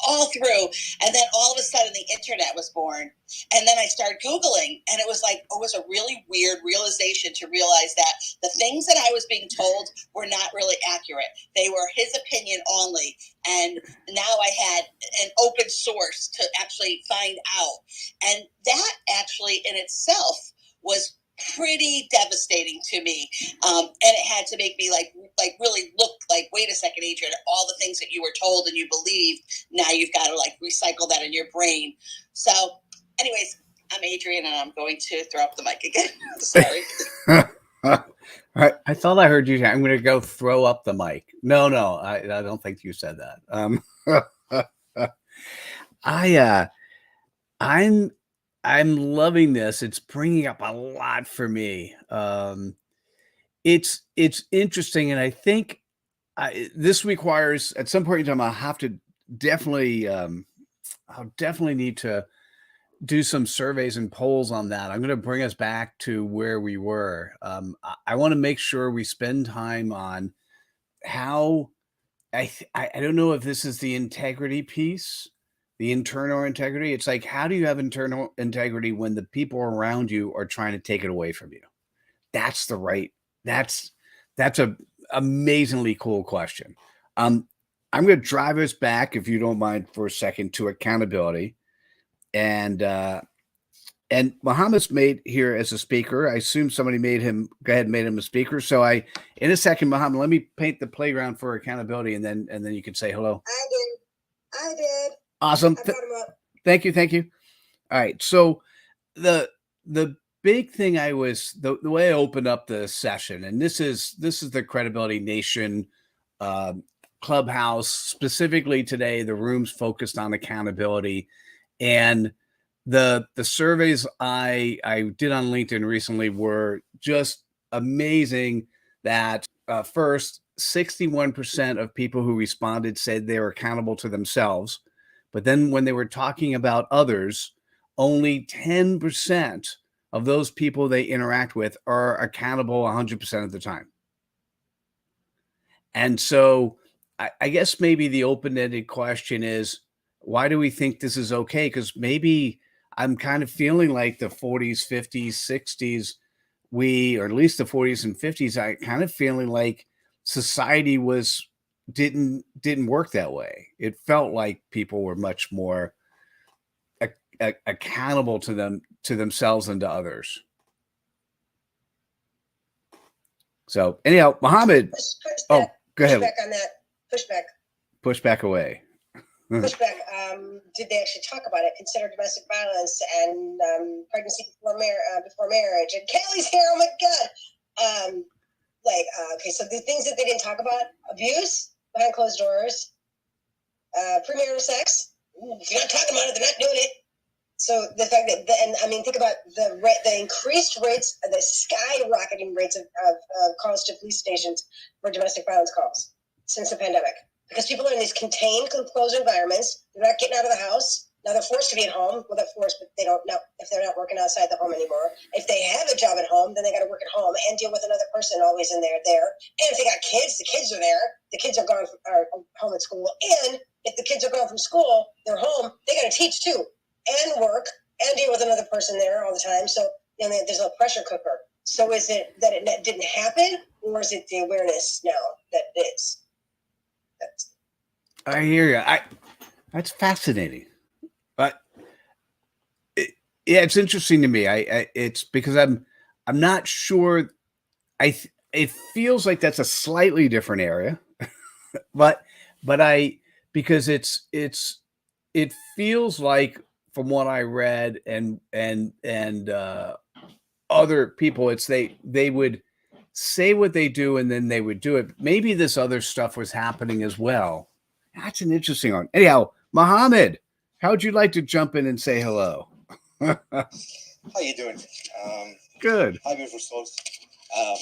all through, and then all of a sudden the internet was born, and then I started Googling, and it was a really weird realization to realize that the things that I was being told were not really accurate. They were his opinion only, and now I had an open source to actually find out, and that actually in itself was pretty devastating to me, and it had to make me like really look like, wait a second, Adrian, all the things that you were told and you believed, now you've got to like recycle that in your brain. So anyways, I'm Adrian, and I'm going to throw up the mic again. Sorry. I thought I heard you say, I'm going to go throw up the mic. No, I don't think you said that. I'm loving this. It's bringing up a lot for me. It's interesting, and I think this requires, at some point in time, I'll have to definitely, I'll definitely need to do some surveys and polls on that. I'm going to bring us back to where we were. I want to make sure we spend time on how I don't know if this is the integrity piece, the internal integrity. It's like, how do you have internal integrity when the people around you are trying to take it away from you? That's a amazingly cool question. I'm going to drive us back, if you don't mind, for a second, to accountability. And Muhammad's made here as a speaker. I assume somebody made him a speaker. So in a second, Muhammad, let me paint the playground for accountability, and then you can say hello. I did. Awesome. I brought him up. Thank you. All right. So the big thing the way I opened up the session, and this is the Credibility Nation Clubhouse, specifically today, the room's focused on accountability. And the surveys I did on LinkedIn recently were just amazing. That first, 61% of people who responded said they were accountable to themselves, but then when they were talking about others, only 10% of those people they interact with are accountable 100% of the time. And so I guess maybe the open-ended question is, why do we think this is okay? Because maybe I'm kind of feeling like the 40s, 50s, 60s, or at least the 40s and 50s, I kind of feeling like society didn't work that way. It felt like people were much more accountable to themselves and to others. So anyhow, Mohammed. Go ahead. Pushback on that. Push back away. Pushback. Did they actually talk about it? Consider domestic violence and pregnancy before marriage. And Kelly's here. Oh my God. Okay, so the things that they didn't talk about: abuse behind closed doors, premarital sex. If you're not talking about it, they're not doing it. So the fact that, think about the increased rates, the skyrocketing rates of calls to police stations for domestic violence calls since the pandemic. Because people are in these contained, closed environments. They're not getting out of the house. Now they're forced to be at home. Well, they're forced, but they don't know if they're not working outside the home anymore. If they have a job at home, then they got to work at home and deal with another person always in there. And if they got kids, the kids are there. The kids are home at school. And if the kids are gone from school, they're home. They got to teach too, and work, and deal with another person there all the time. So there's a pressure cooker. So is it that it didn't happen, or is it the awareness now that it is? I hear you. That's fascinating, but it's interesting to me. It's because I'm not sure. It feels like that's a slightly different area, but because it feels like, from what I read and other people, it's they would say what they do and then they would do it. Maybe this other stuff was happening as well. That's an interesting one. Anyhow, Mohammed, how would you like to jump in and say hello? How you doing? Good. Hi, beautiful souls. I'm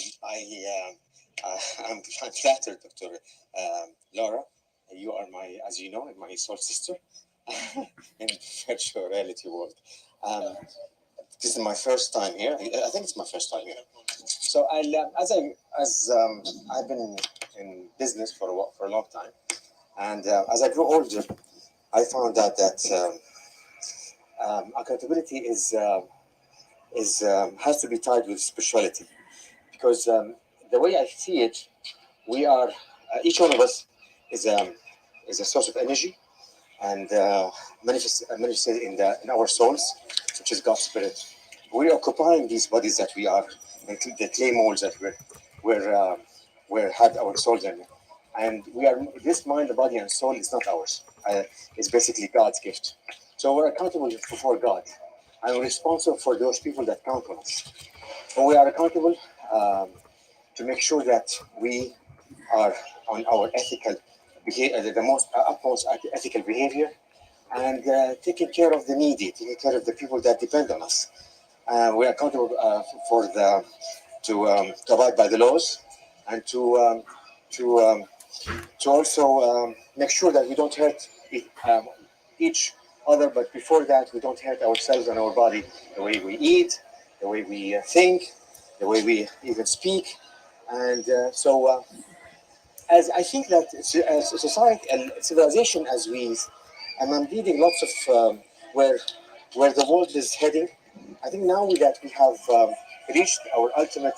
flattered, Dr. Laura. You are as you know, my soul sister in virtual reality world. This is my first time here. I think it's my first time here. So I've been in business for a long time, and as I grew older, I found out that accountability has to be tied with spirituality, because the way I see it, we are each one of us is a source of energy, and manifested in our souls, which is God's spirit. We're occupying these bodies that we are, the clay molds that we had our souls in, and we are, this mind, the body, and soul is not ours. It's basically God's gift. So we're accountable before God, and we're responsible for those people that count on us. So we are accountable to make sure that we are on our ethical behavior, the utmost ethical behavior, and taking care of the needy, taking care of the people that depend on us. We're accountable to abide by the laws, and to also make sure that we don't hurt each other, but before that, we don't hurt ourselves and our body, the way we eat, the way we think, the way we even speak. And as I think that as a society and civilization, and I'm reading lots of where the world is heading. I think now that we have reached our ultimate,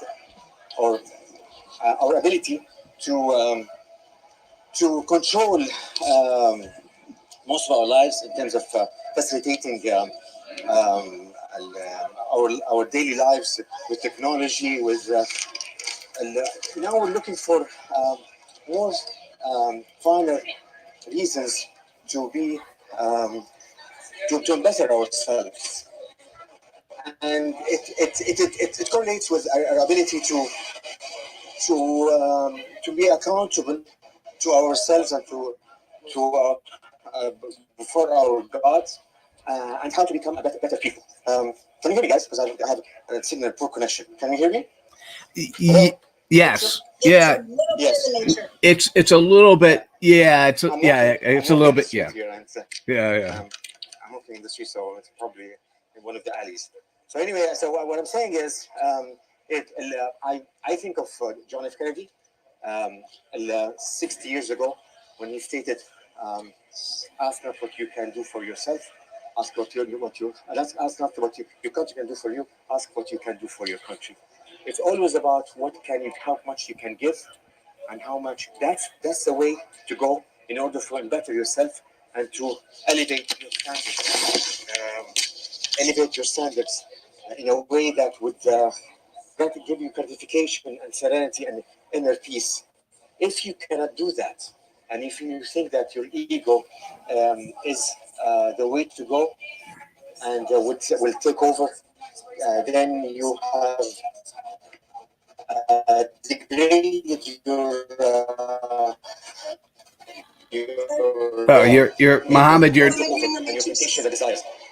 or our ability to control most of our lives in terms of facilitating our daily lives with technology. Now we're looking for more finer reasons to be to better ourselves, and it correlates with our ability to be accountable to ourselves and to before our God, and how to become a better people. Can you hear me, guys? Because I have a signal poor connection. Can you hear me? Yes. Yeah. Yes. It's a little bit. Yeah. It's a little bit. Yeah. I'm walking in the street, so it's probably in one of the alleys. So anyway, so what I'm saying is, I think of John F. Kennedy 60 years ago when he stated, "Ask not what you can do for yourself, ask ask not what your country can do for you, ask what you can do for your country." It's always about how much you can give, and how much. That's the way to go in order to better yourself and to elevate your standards. Elevate your standards in a way that would give you gratification and serenity and inner peace. If you cannot do that, and if you think that your ego is the way to go and will take over, then you have degraded you're Mohammed. You're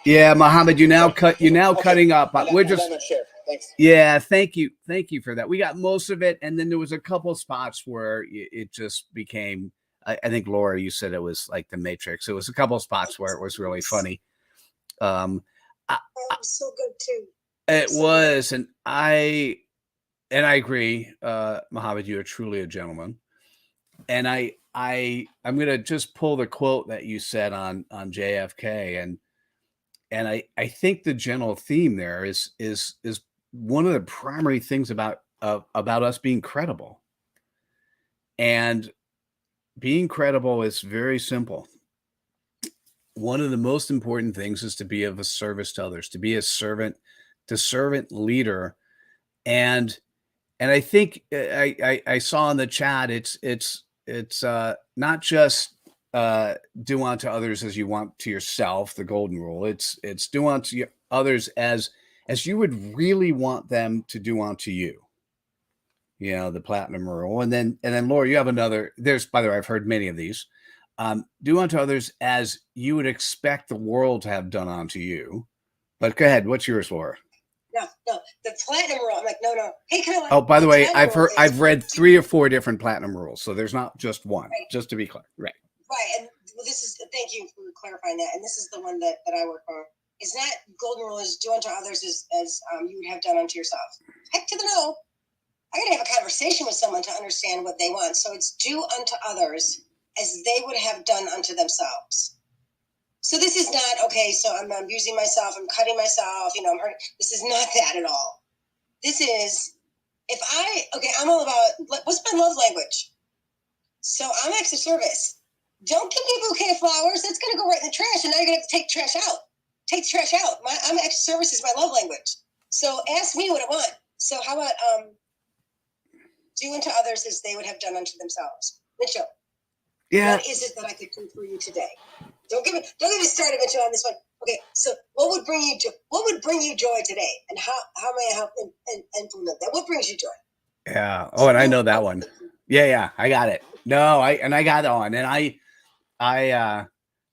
yeah, Mohammed. You now cutting up. We're just yeah. Thank you for that. We got most of it, and then there was a couple spots where it just became. I think Laura, you said it was like the Matrix. It was a couple spots where it was really funny. That was so good too. It was, and I agree, Mohammed. You are truly a gentleman, and I'm gonna just pull the quote that you said on JFK, and I think the general theme there is one of the primary things about us being credible, and being credible is very simple. One of the most important things is to be of a service to others, to be a servant leader, and I think I saw in the chat it's not just do unto others as you want to yourself, the golden rule. It's do unto others as you would really want them to do unto you. You know, the platinum rule. And then Laura, you have another. There's, by the way, I've heard many of these. Do unto others as you would expect the world to have done unto you. But go ahead. What's yours, Laura? No, the platinum rule. I'm like, no. Hey, oh, by the way, I've read 3 or 4 different platinum rules, so there's not just one. Right. Just to be clear, right? Right, and this is. Thank you for clarifying that. And this is the one that I work on. Is that golden rule is do unto others as you would have done unto yourself. Heck to the no. I gotta have a conversation with someone to understand what they want. So it's do unto others as they would have done unto themselves. So this is not, okay, so I'm abusing myself, I'm cutting myself, I'm hurting. This is not that at all. This is, I'm all about, what's my love language? So I'm acts of service. Don't give me a bouquet of flowers. That's going to go right in the trash, and now you're going to have to take trash out. Take the trash out. I'm acts of service is my love language. So ask me what I want. So how about do unto others as they would have done unto themselves? Mitchell, what is it that I could do for you today? Don't get me started, Mitchell, on this one. Okay, so what would bring you joy today, and how may I help implement that? What brings you joy? Yeah. Oh, and I know that one. Yeah, I got it. No, I got it on, and I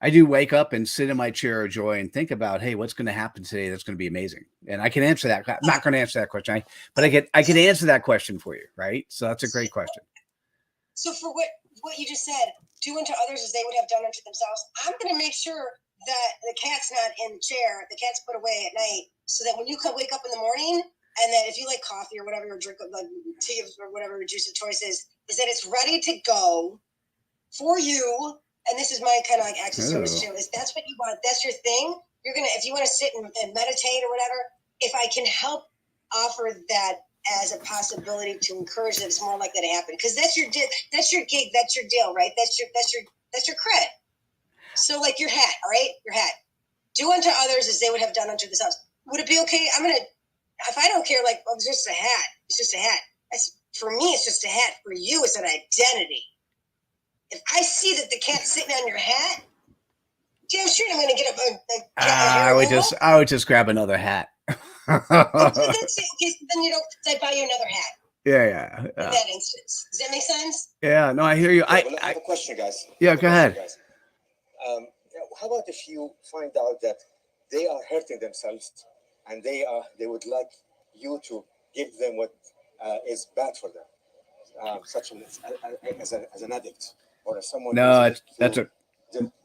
do wake up and sit in my chair of joy and think about, hey, what's going to happen today that's going to be amazing, and I can answer that. I'm not going to answer that question, but I can answer that question for you, right? So that's a great question. So for what you just said, do unto others as they would have done unto themselves. I'm going to make sure that the cat's not in the chair, the cat's put away at night, so that when you wake up in the morning, and that if you like coffee or whatever, or drink like tea or whatever your juice of choice is that it's ready to go for you. And this is my kind of like acts of service too. Is that's what you want? That's your thing. You're gonna, if you want to sit and meditate or whatever. If I can help offer that as a possibility to encourage that, it's more likely to happen, because that's your gig, that's your deal, right? That's your cred. So like your hat, all right, your hat. Do unto others as they would have done unto themselves. Would it be okay? If I don't care, like, oh, it's just a hat. It's just a hat. For me, it's just a hat. For you, it's an identity. If I see that the cat's sitting on your hat, damn sure I'm going to get up. I would just grab another hat. Then you don't. I buy you another hat. Yeah. In that instance, does that make sense? Yeah. No, I hear you. I have a question, guys. Yeah, go ahead. How about if you find out that they are hurting themselves, and they would like you to give them what is bad for them, such as an addict or as someone. No, that's a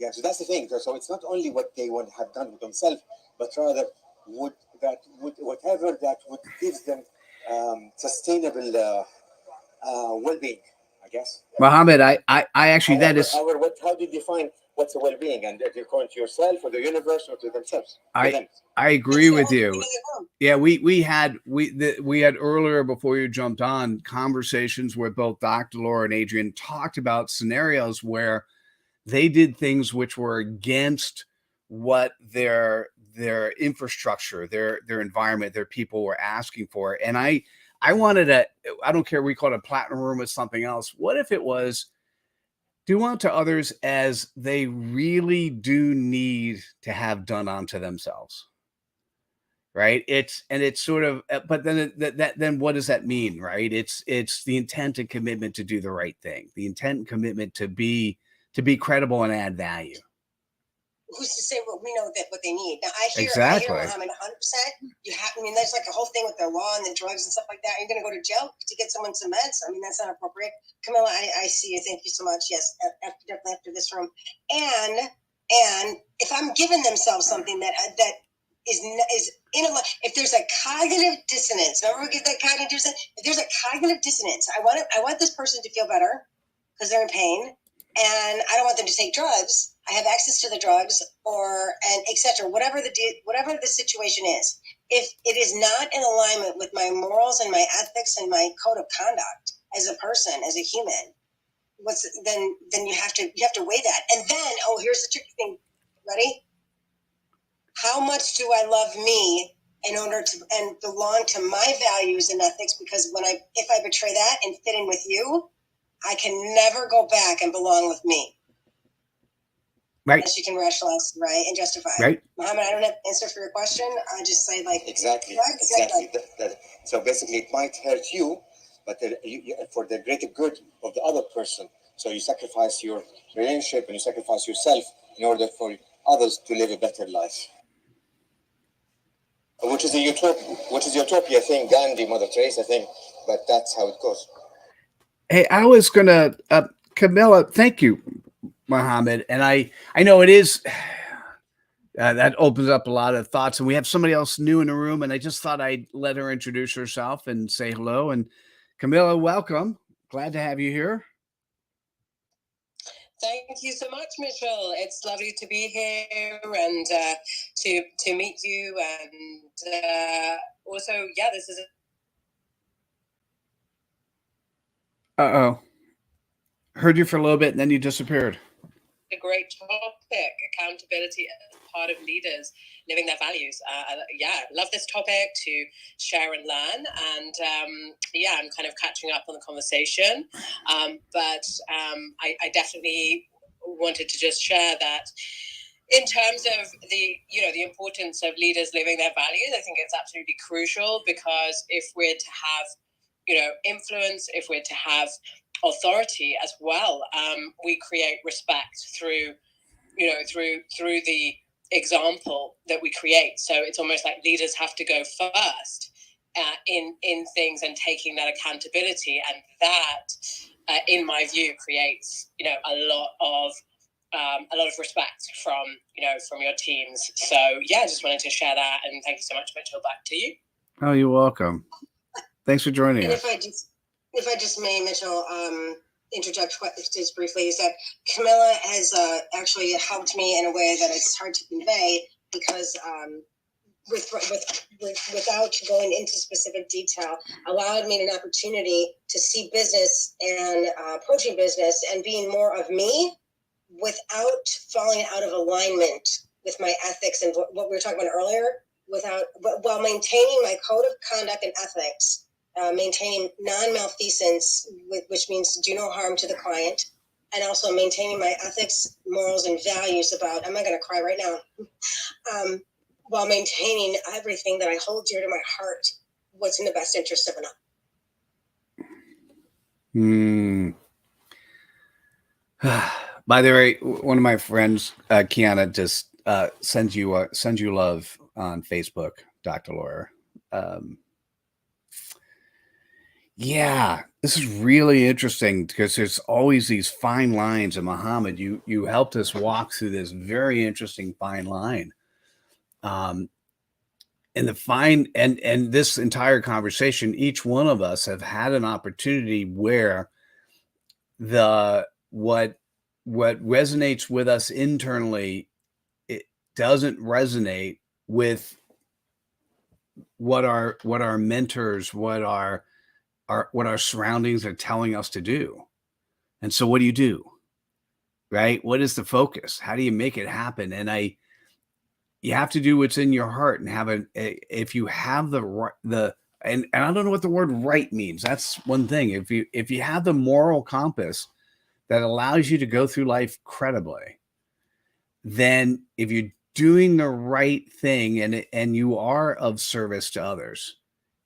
yeah. So that's the thing. So it's not only what they would have done with themselves, but rather whatever that would give them sustainable well-being, I guess. Muhammad. I actually However, that is. how do you define what's a well-being? And if you're calling to yourself or the universe or to themselves? I agree with you. Yeah, we had earlier before you jumped on conversations where both Dr. Laura and Adrian talked about scenarios where they did things which were against what their infrastructure, their environment, their people were asking for. And I wanted to, I don't care, we call it a platinum room or something else. What if it was do unto others as they really do need to have done unto themselves? Right. It's sort of, but then then what does that mean? Right. It's the intent and commitment to do the right thing, the intent and commitment to be credible and add value. Who's to say what we know that what they need? Now I hear Muhammad 100%. You have, I mean, that's like a whole thing with the law and the drugs and stuff like that. You're going to go to jail to get someone some meds. I mean, that's not appropriate. Camilla, I see you. Thank you so much. Yes, definitely after this room. And if I'm giving themselves something that is in a, if there's a cognitive dissonance, remember we get that cognitive dissonance. If there's a cognitive dissonance, I want this person to feel better because they're in pain. And I don't want them to take drugs. I have access to the drugs, and etc. Whatever the situation is, if it is not in alignment with my morals and my ethics and my code of conduct as a person, as a human, then you have to weigh that. And then here's the tricky thing. Ready? How much do I love me in order to and belong to my values and ethics? Because if I betray that and fit in with you, I can never go back and belong with me. Right. Unless you can rationalize, right, and justify. Right. Muhammad, I don't have an answer for your question. I just say exactly. So basically, it might hurt you, but for the greater good of the other person. So you sacrifice your relationship and you sacrifice yourself in order for others to live a better life. Which is utopia thing, Gandhi, Mother Teresa thing, but that's how it goes. Hey, I was gonna, Camilla. Thank you, Muhammad. And I know it is that opens up a lot of thoughts. And we have somebody else new in the room, and I just thought I'd let her introduce herself and say hello. And Camilla, welcome. Glad to have you here. Thank you so much, Mitchell. It's lovely to be here and to meet you. And also, yeah, this is Heard you for a little bit and then you disappeared. A great topic, accountability as part of leaders living their values. Love this topic to share and learn. And I'm kind of catching up on the conversation. But I definitely wanted to just share that in terms of the importance of leaders living their values. I think it's absolutely crucial, because if we're to have influence, if we're to have authority as well, we create respect through the example that we create. So it's almost like leaders have to go first in things and taking that accountability, and that in my view creates a lot of respect from your teams. So I just wanted to share that, and thank you so much, Mitchell. Back to you. Oh, you're welcome. Thanks for joining us. If I just may, Mitchell, interject just briefly, is that Camilla has actually helped me in a way that it's hard to convey, because without going into specific detail, allowed me an opportunity to see business and approaching business and being more of me without falling out of alignment with my ethics and what we were talking about earlier, while maintaining my code of conduct and ethics. Maintaining non-malfeasance, which means do no harm to the client, and also maintaining my ethics, morals, and values about, I'm not going to cry right now, while maintaining everything that I hold dear to my heart, what's in the best interest of another. By the way, one of my friends, Kiana, just sends you love on Facebook, Dr. Laura. Yeah, this is really interesting because there's always these fine lines. And Muhammad, you helped us walk through this very interesting fine line. And the fine and this entire conversation, each one of us have had an opportunity where what resonates with us internally, it doesn't resonate with what our mentors, what our surroundings are telling us to do. And so what do? Right? What is the focus? How do you make it happen? And you have to do what's in your heart and have if you have and I don't know what the word right means. That's one thing. If you have the moral compass that allows you to go through life credibly, then if you're doing the right thing and you are of service to others,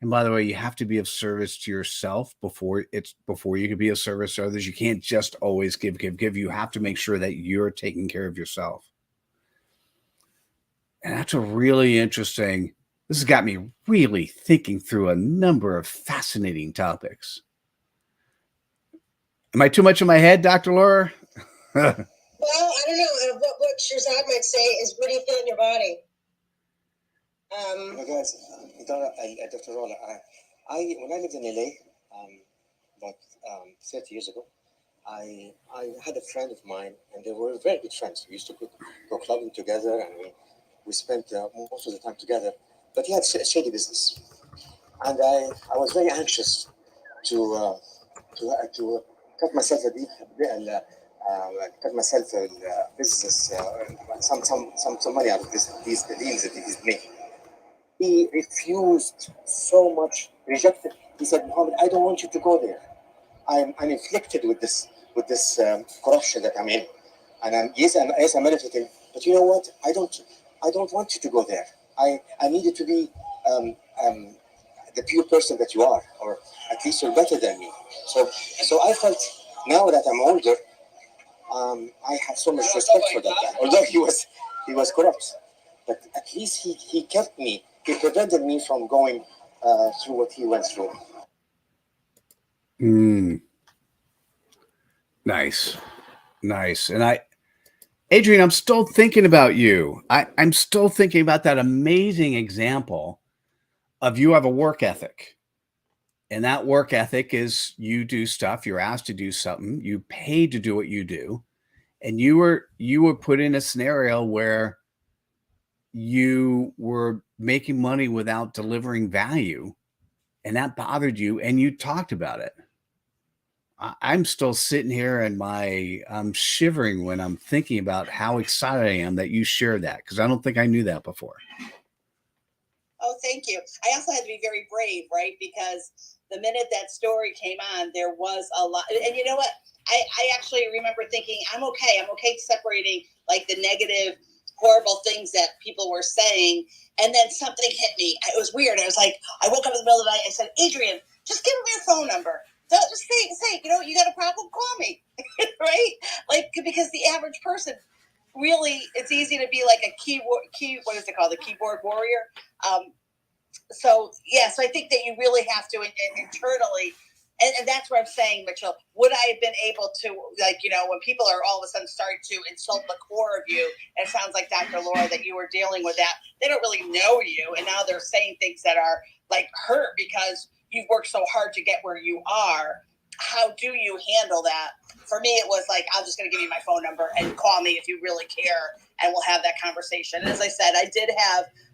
and by the way, you have to be of service to yourself before you can be of service to others. You can't just always give. You have to make sure that you're taking care of yourself. And that's a really interesting, this has got me really thinking through a number of fascinating topics. Am I too much in my head, Dr. Laura? Well, I don't know. What Shirzad might say is, what do you feel in your body? Guys, Dr. Rolla, when I lived in LA about 30 years ago, I had a friend of mine, and they were very good friends. We used to go clubbing together, and we spent most of the time together. But he had a shady business, and I was very anxious to cut myself a business, some money out of these deals that he's making. He refused so much, rejected. He said, Mohammed, I don't want you to go there. I'm inflicted with this corruption that I'm in, and I'm benefiting. But you know what? I don't want you to go there. I need you to be the pure person that you are, or at least you're better than me. So I felt, now that I'm older, I have so much respect for that guy. Although he was corrupt, but at least he kept me. He prevented me from going through what he went through. Nice. And Adrian, I'm still thinking about you. I'm still thinking about that amazing example of you have a work ethic. And that work ethic is you do stuff, you're asked to do something, you paid to do what you do. And you were put in a scenario where you were making money without delivering value, and that bothered you, and you talked about it. I'm still sitting here and I'm shivering when I'm thinking about how excited I am that you shared that, because I don't think I knew that before. Oh, thank you. I also had to be very brave, right? Because the minute that story came on, there was a lot. And you know what? I actually remember thinking, I'm okay separating like the negative, horrible things that people were saying. And then something hit me. It was weird. I was like, I woke up in the middle of the night and said, Adrian, just give me your phone number. Just say, you got a problem? Call me. Right? Like, because the average person, really, it's easy to be like a what is it called? The keyboard warrior. So I think that you really have to internally, and that's what I'm saying, Mitchell. Would I have been able to, when people are all of a sudden starting to insult the core of you, and it sounds like Dr. Laura that you were dealing with that. They don't really know you, and now they're saying things that are like hurt because you've worked so hard to get where you are. How do you handle that? For me, it was like, I'm just going to give you my phone number and call me if you really care, and we'll have that conversation. And as I said, I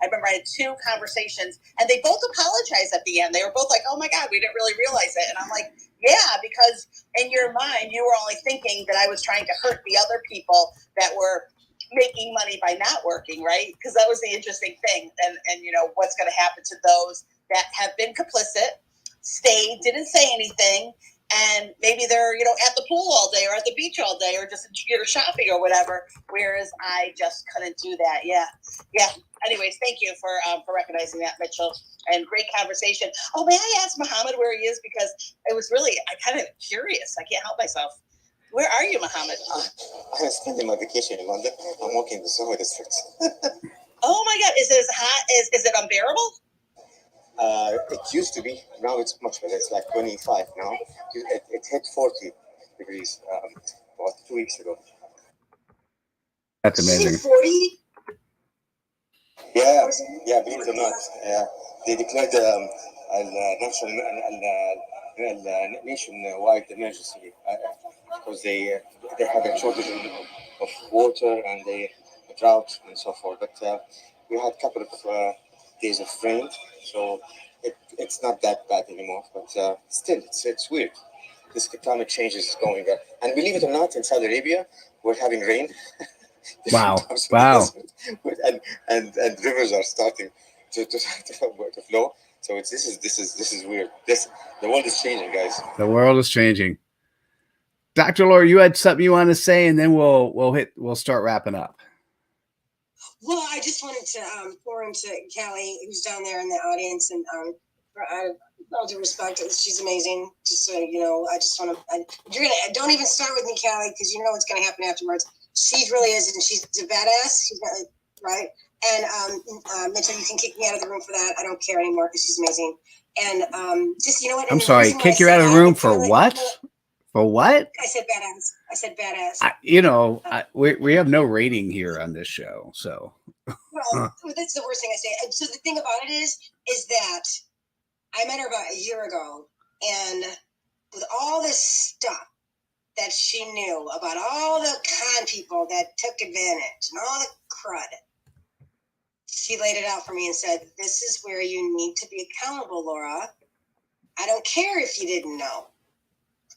remember I had 2 conversations, and they both apologized at the end. They were both like, oh my God, we didn't really realize it. And I'm like, yeah, because in your mind, you were only thinking that I was trying to hurt the other people that were making money by not working, right? Because that was the interesting thing. And what's going to happen to those that have been complicit, stayed, didn't say anything, and maybe they're, at the pool all day or at the beach all day or just, shopping or whatever. Whereas I just couldn't do that. Yeah. Anyways, thank you for recognizing that, Mitchell, and great conversation. Oh, may I ask Muhammad where he is? Because it was really, I'm kind of curious. I can't help myself. Where are you, Mohammed? I'm spending my vacation in London. I'm walking the Soho district. Oh my God, is it as hot? Is it unbearable? It used to be. Now it's much better. It's like 25 now. It hit 40 degrees about 2 weeks ago. That's amazing. 40? Yeah, believe it or not, they declared nationwide emergency because they had a shortage of water and a drought and so forth. But we had a couple of days of rain, so it's not that bad anymore. But still, it's weird. This climate change is going on. And believe it or not, in Saudi Arabia, we're having rain. Wow. And rivers are starting to flow. So this is weird. The world is changing, guys. The world is changing. Dr. Laura, you had something you want to say, and then we'll start wrapping up. Well, I just wanted to pour into Callie, who's down there in the audience, and for all due respect, she's amazing. Just so you know, I just want to. Don't even start with me, Callie, because you know what's going to happen afterwards. She really is, and she's a badass. She's not, right. And Mitchell, you can kick me out of the room for that. I don't care anymore because she's amazing. And just you know what? I'm sorry, kick you out of the room for what? For what? I said badass. We have no rating here on this show, so. Well, that's the worst thing I say. And so the thing about it is that I met her about a year ago, and with all this stuff that she knew about all the con people that took advantage and all the crud, she laid it out for me and said, "This is where you need to be accountable, Laura. I don't care if you didn't know."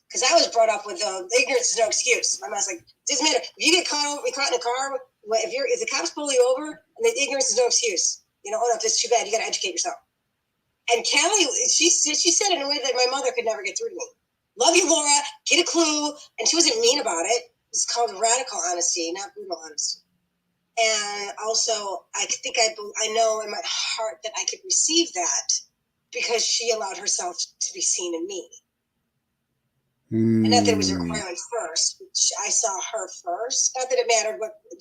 Because I was brought up with ignorance is no excuse. My mom's like, doesn't matter. If you get caught in a car, if the cops pull you over, and the ignorance is no excuse. You know, oh no, that's too bad. You got to educate yourself. And Callie, she said it in a way that my mother could never get through to me. Love you, Laura. Get a clue. And she wasn't mean about it. It's called radical honesty, not brutal honesty. And also, I think I know in my heart that I could receive that because she allowed herself to be seen in me. And not that it was a requirement first. I saw her first. Not that it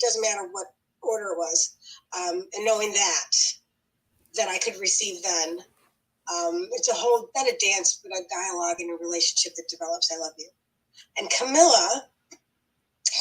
doesn't matter what order it was. And knowing that I could receive then. It's a whole, not a dance, but a dialogue and a relationship that develops. I love you. And Camilla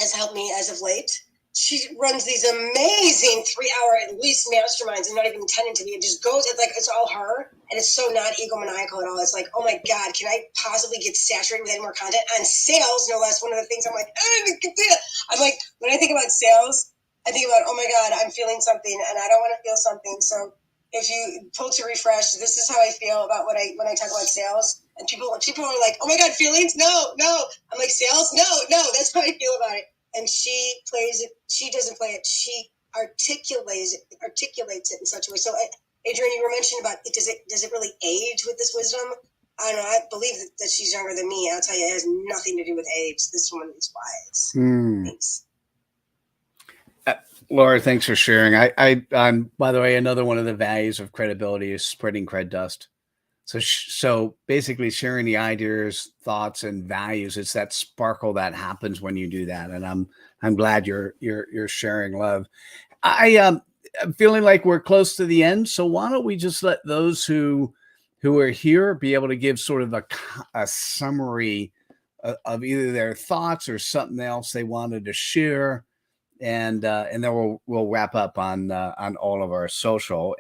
has helped me as of late. She runs these amazing 3-hour at least masterminds and not even intending to be. It just goes, it's all her. And it's so not egomaniacal at all. It's like, oh my God, can I possibly get saturated with any more content on sales? No less. One of the things I'm like, I'm like, when I think about sales, I think about, oh my God, I'm feeling something and I don't want to feel something. So if you pull to refresh, this is how I feel about when I talk about sales. And people are like, oh my God, feelings? No. I'm like, sales? No. That's how I feel about it. And she plays it. She doesn't play it. She articulates it in such a way. So, Adrian, you were mentioning about it. Does it really age with this wisdom? I don't know. I believe that she's younger than me. I'll tell you, it has nothing to do with age. This woman is wise. Thanks. Laura, thanks for sharing. I'm, by the way, another one of the values of credibility is spreading cred dust. So basically sharing the ideas, thoughts, and values. It's that sparkle that happens when you do that. And I'm glad you're sharing love. I'm feeling like we're close to the end. So why don't we just let those who are here be able to give sort of a summary of either their thoughts or something else they wanted to share. And then we'll wrap up on all of our social.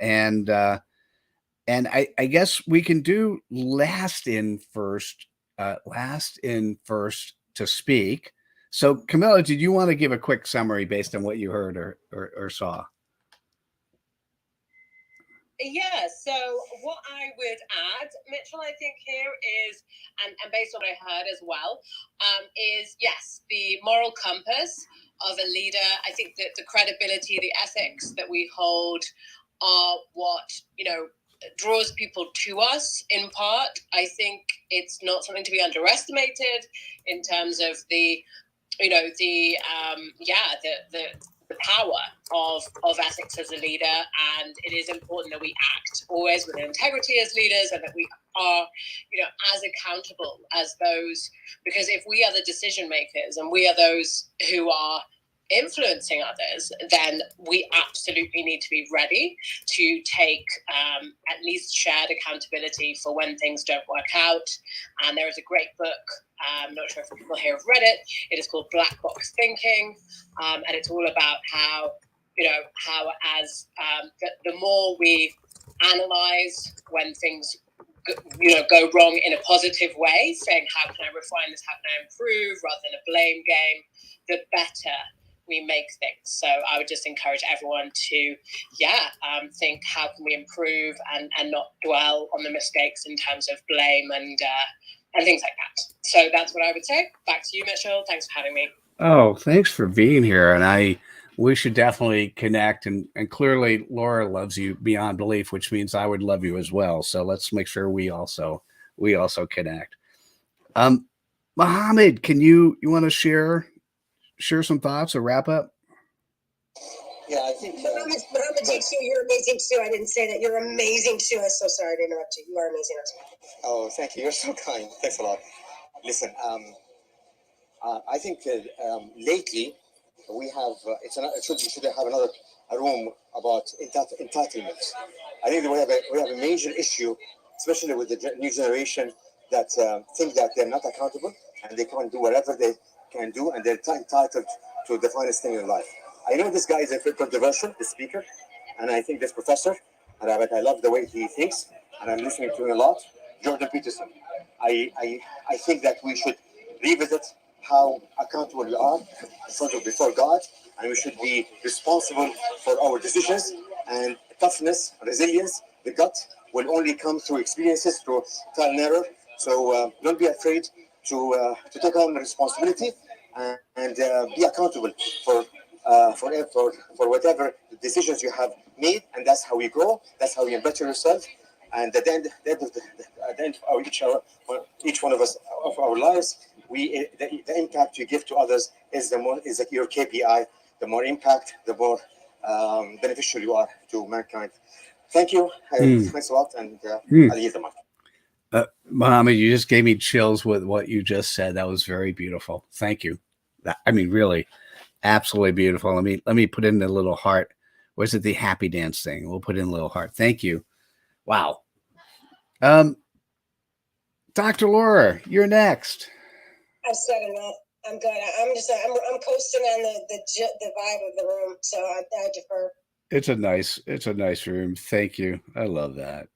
And I guess we can do last in first to speak. So Camilla, did you want to give a quick summary based on what you heard or saw? Yeah, so what I would add, Mitchell, I think here is, and based on what I heard as well, is yes, the moral compass of a leader. I think that the credibility, the ethics that we hold are what, draws people to us in part. I think it's not something to be underestimated in terms of the power of ethics as a leader, and it is important that we act always with integrity as leaders and that we are, as accountable as those, because if we are the decision makers and we are those who are influencing others, then we absolutely need to be ready to take at least shared accountability for when things don't work out. And there is a great book, I'm not sure if people here have read it. It is called Black Box Thinking, and it's all about how the more we analyze when things go wrong in a positive way, saying how can I refine this, how can I improve, rather than a blame game, the better we make things. So I would just encourage everyone to think how can we improve and not dwell on the mistakes in terms of blame and things like that. So that's what I would say. Back to you, Mitchell. Thanks for having me. Oh, thanks for being here. And we should definitely connect. And clearly Laura loves you beyond belief, which means I would love you as well. So let's make sure we also connect. Mohammed, can you want to share some thoughts or wrap up? Yeah, I think Mohammed too, you're amazing too. I didn't say that. You're amazing too. I'm so sorry to interrupt you. You are amazing. Oh, thank you. You're so kind. Thanks a lot. Listen, I think lately we have we should have another room about entitlement. I think that we have a major issue, especially with the new generation that think that they're not accountable and they can do whatever they can do and they're entitled to the finest thing in life. I know this guy is a bit controversial, the speaker, and I think this professor, and I love the way he thinks, and I'm listening to him a lot. Jordan Peterson. I think that we should revisit how accountable we are before God, and we should be responsible for our decisions. And toughness, resilience, the gut will only come through experiences, through trial and error. So don't be afraid to take on responsibility and be accountable for whatever decisions you have made, and that's how you grow. That's how you better yourself. And at the end of each one of us of our lives, the impact you give to others is your KPI. The more impact, the more beneficial you are to mankind. Thank you. Thanks a lot, and I'll leave the mic. Mohammed, you just gave me chills with what you just said. That was very beautiful. Thank you. Really, absolutely beautiful. Let me put in the little heart. Was it the happy dance thing? We'll put in a little heart. Thank you. Wow. Dr. Laura, you're next. I've said enough. I'm good. I'm coasting on the vibe of the room, so I defer. It's a nice room. Thank you. I love that.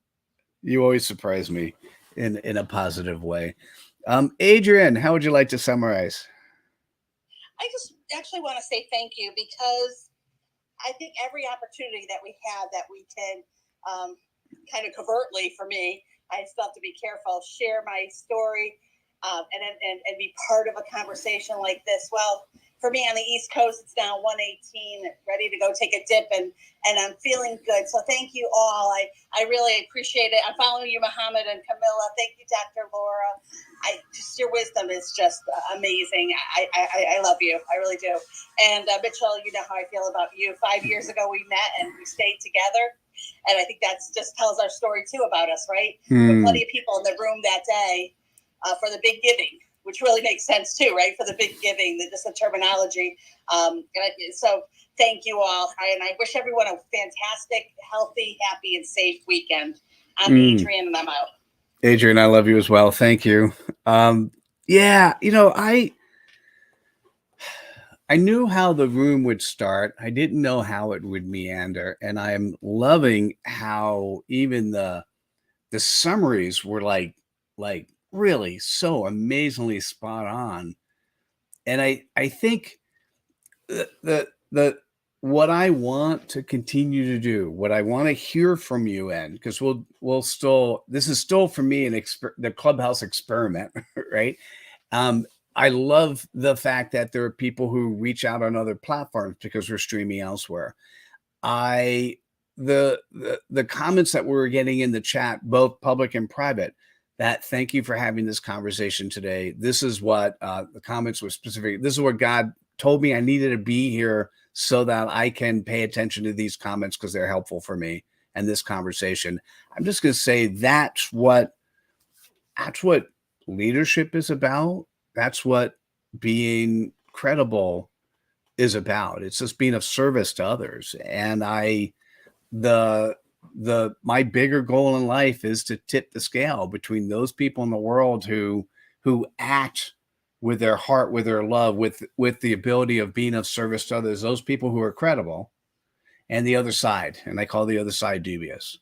You always surprise me in a positive way. Adrian, how would you like to summarize? I just actually want to say thank you, because I think every opportunity that we have that we can kind of covertly, for me, I still have to be careful, share my story and be part of a conversation like this. Well, for me on the East Coast, it's now 1:18, ready to go take a dip, and I'm feeling good. So thank you all. I really appreciate it. I'm following you, Mohammed and Camilla. Thank you, Dr. Laura. Your wisdom is just amazing. I love you. I really do. And Mitchell, you know how I feel about you. 5 years ago, we met and we stayed together. And I think that's just tells our story too about us, right? There were plenty of people in the room that day for the big giving, which really makes sense too, right? For the big giving, just the terminology. So thank you all. And I wish everyone a fantastic, healthy, happy, and safe weekend. I'm Adrian, and I'm out. Adrian, I love you as well. Thank you. I knew how the room would start. I didn't know how it would meander. And I'm loving how even the summaries were like really so amazingly spot on. And I think the what I want to continue to do, what I want to hear from you, and because we'll still, this is still for me the Clubhouse experiment, right? I love the fact that there are people who reach out on other platforms because we're streaming elsewhere. The comments that we're getting in the chat, both public and private, that thank you for having this conversation today. This is what the comments were specific. This is what God told me I needed to be here so that I can pay attention to these comments because they're helpful for me and this conversation. I'm just going to say that's what that's what leadership is about. That's what being credible is about. It's just being of service to others. And the my bigger goal in life is to tip the scale between those people in the world who act with their heart, with their love, with the ability of being of service to others, those people who are credible, and the other side. And I call the other side dubious.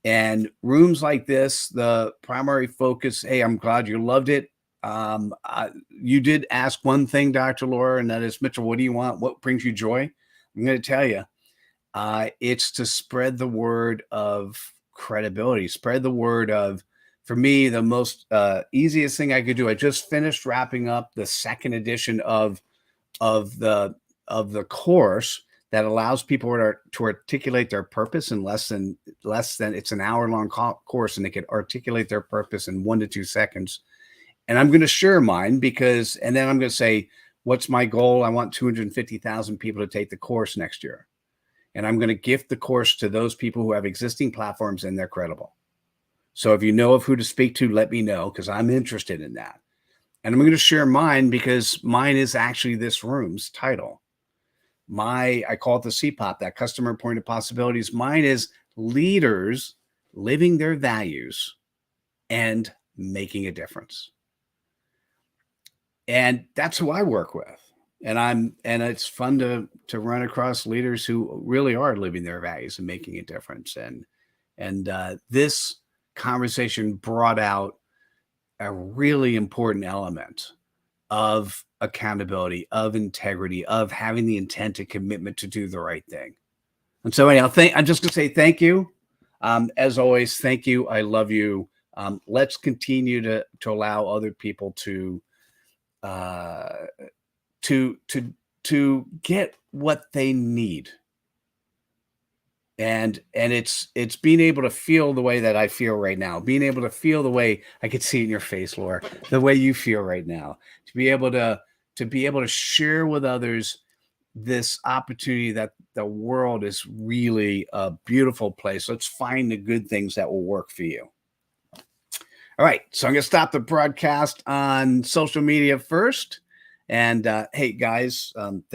And rooms like this, the primary focus, hey, I'm glad you loved it. You did ask one thing, Dr. Laura, and that is, Mitchell, what do you want? What brings you joy? I'm going to tell you, it's to spread the word of credibility, spread the word of, for me, the most easiest thing I could do. I just finished wrapping up the second edition of the course that allows people to articulate their purpose in less than it's an hour-long course, and they can articulate their purpose in 1 to 2 seconds. And I'm going to share mine and then I'm going to say, what's my goal? I want 250,000 people to take the course next year. And I'm going to gift the course to those people who have existing platforms and they're credible. So if you know of who to speak to, let me know, because I'm interested in that. And I'm going to share mine because mine is actually this room's title. I call it the CPOP, that customer point of possibilities. Mine is leaders living their values and making a difference. And that's who I work with. And it's fun to run across leaders who really are living their values and making a difference. And this conversation brought out a really important element of accountability, of integrity, of having the intent and commitment to do the right thing. And so anyhow, I'm just going to say thank you. As always, thank you. I love you. Let's continue to allow other people to get what they need. And it's being able to feel the way that I feel right now, being able to feel the way I could see in your face, Laura, the way you feel right now, to be able to share with others this opportunity that the world is really a beautiful place. Let's find the good things that will work for you. All right. So I'm going to stop the broadcast on social media first. And hey, guys, thank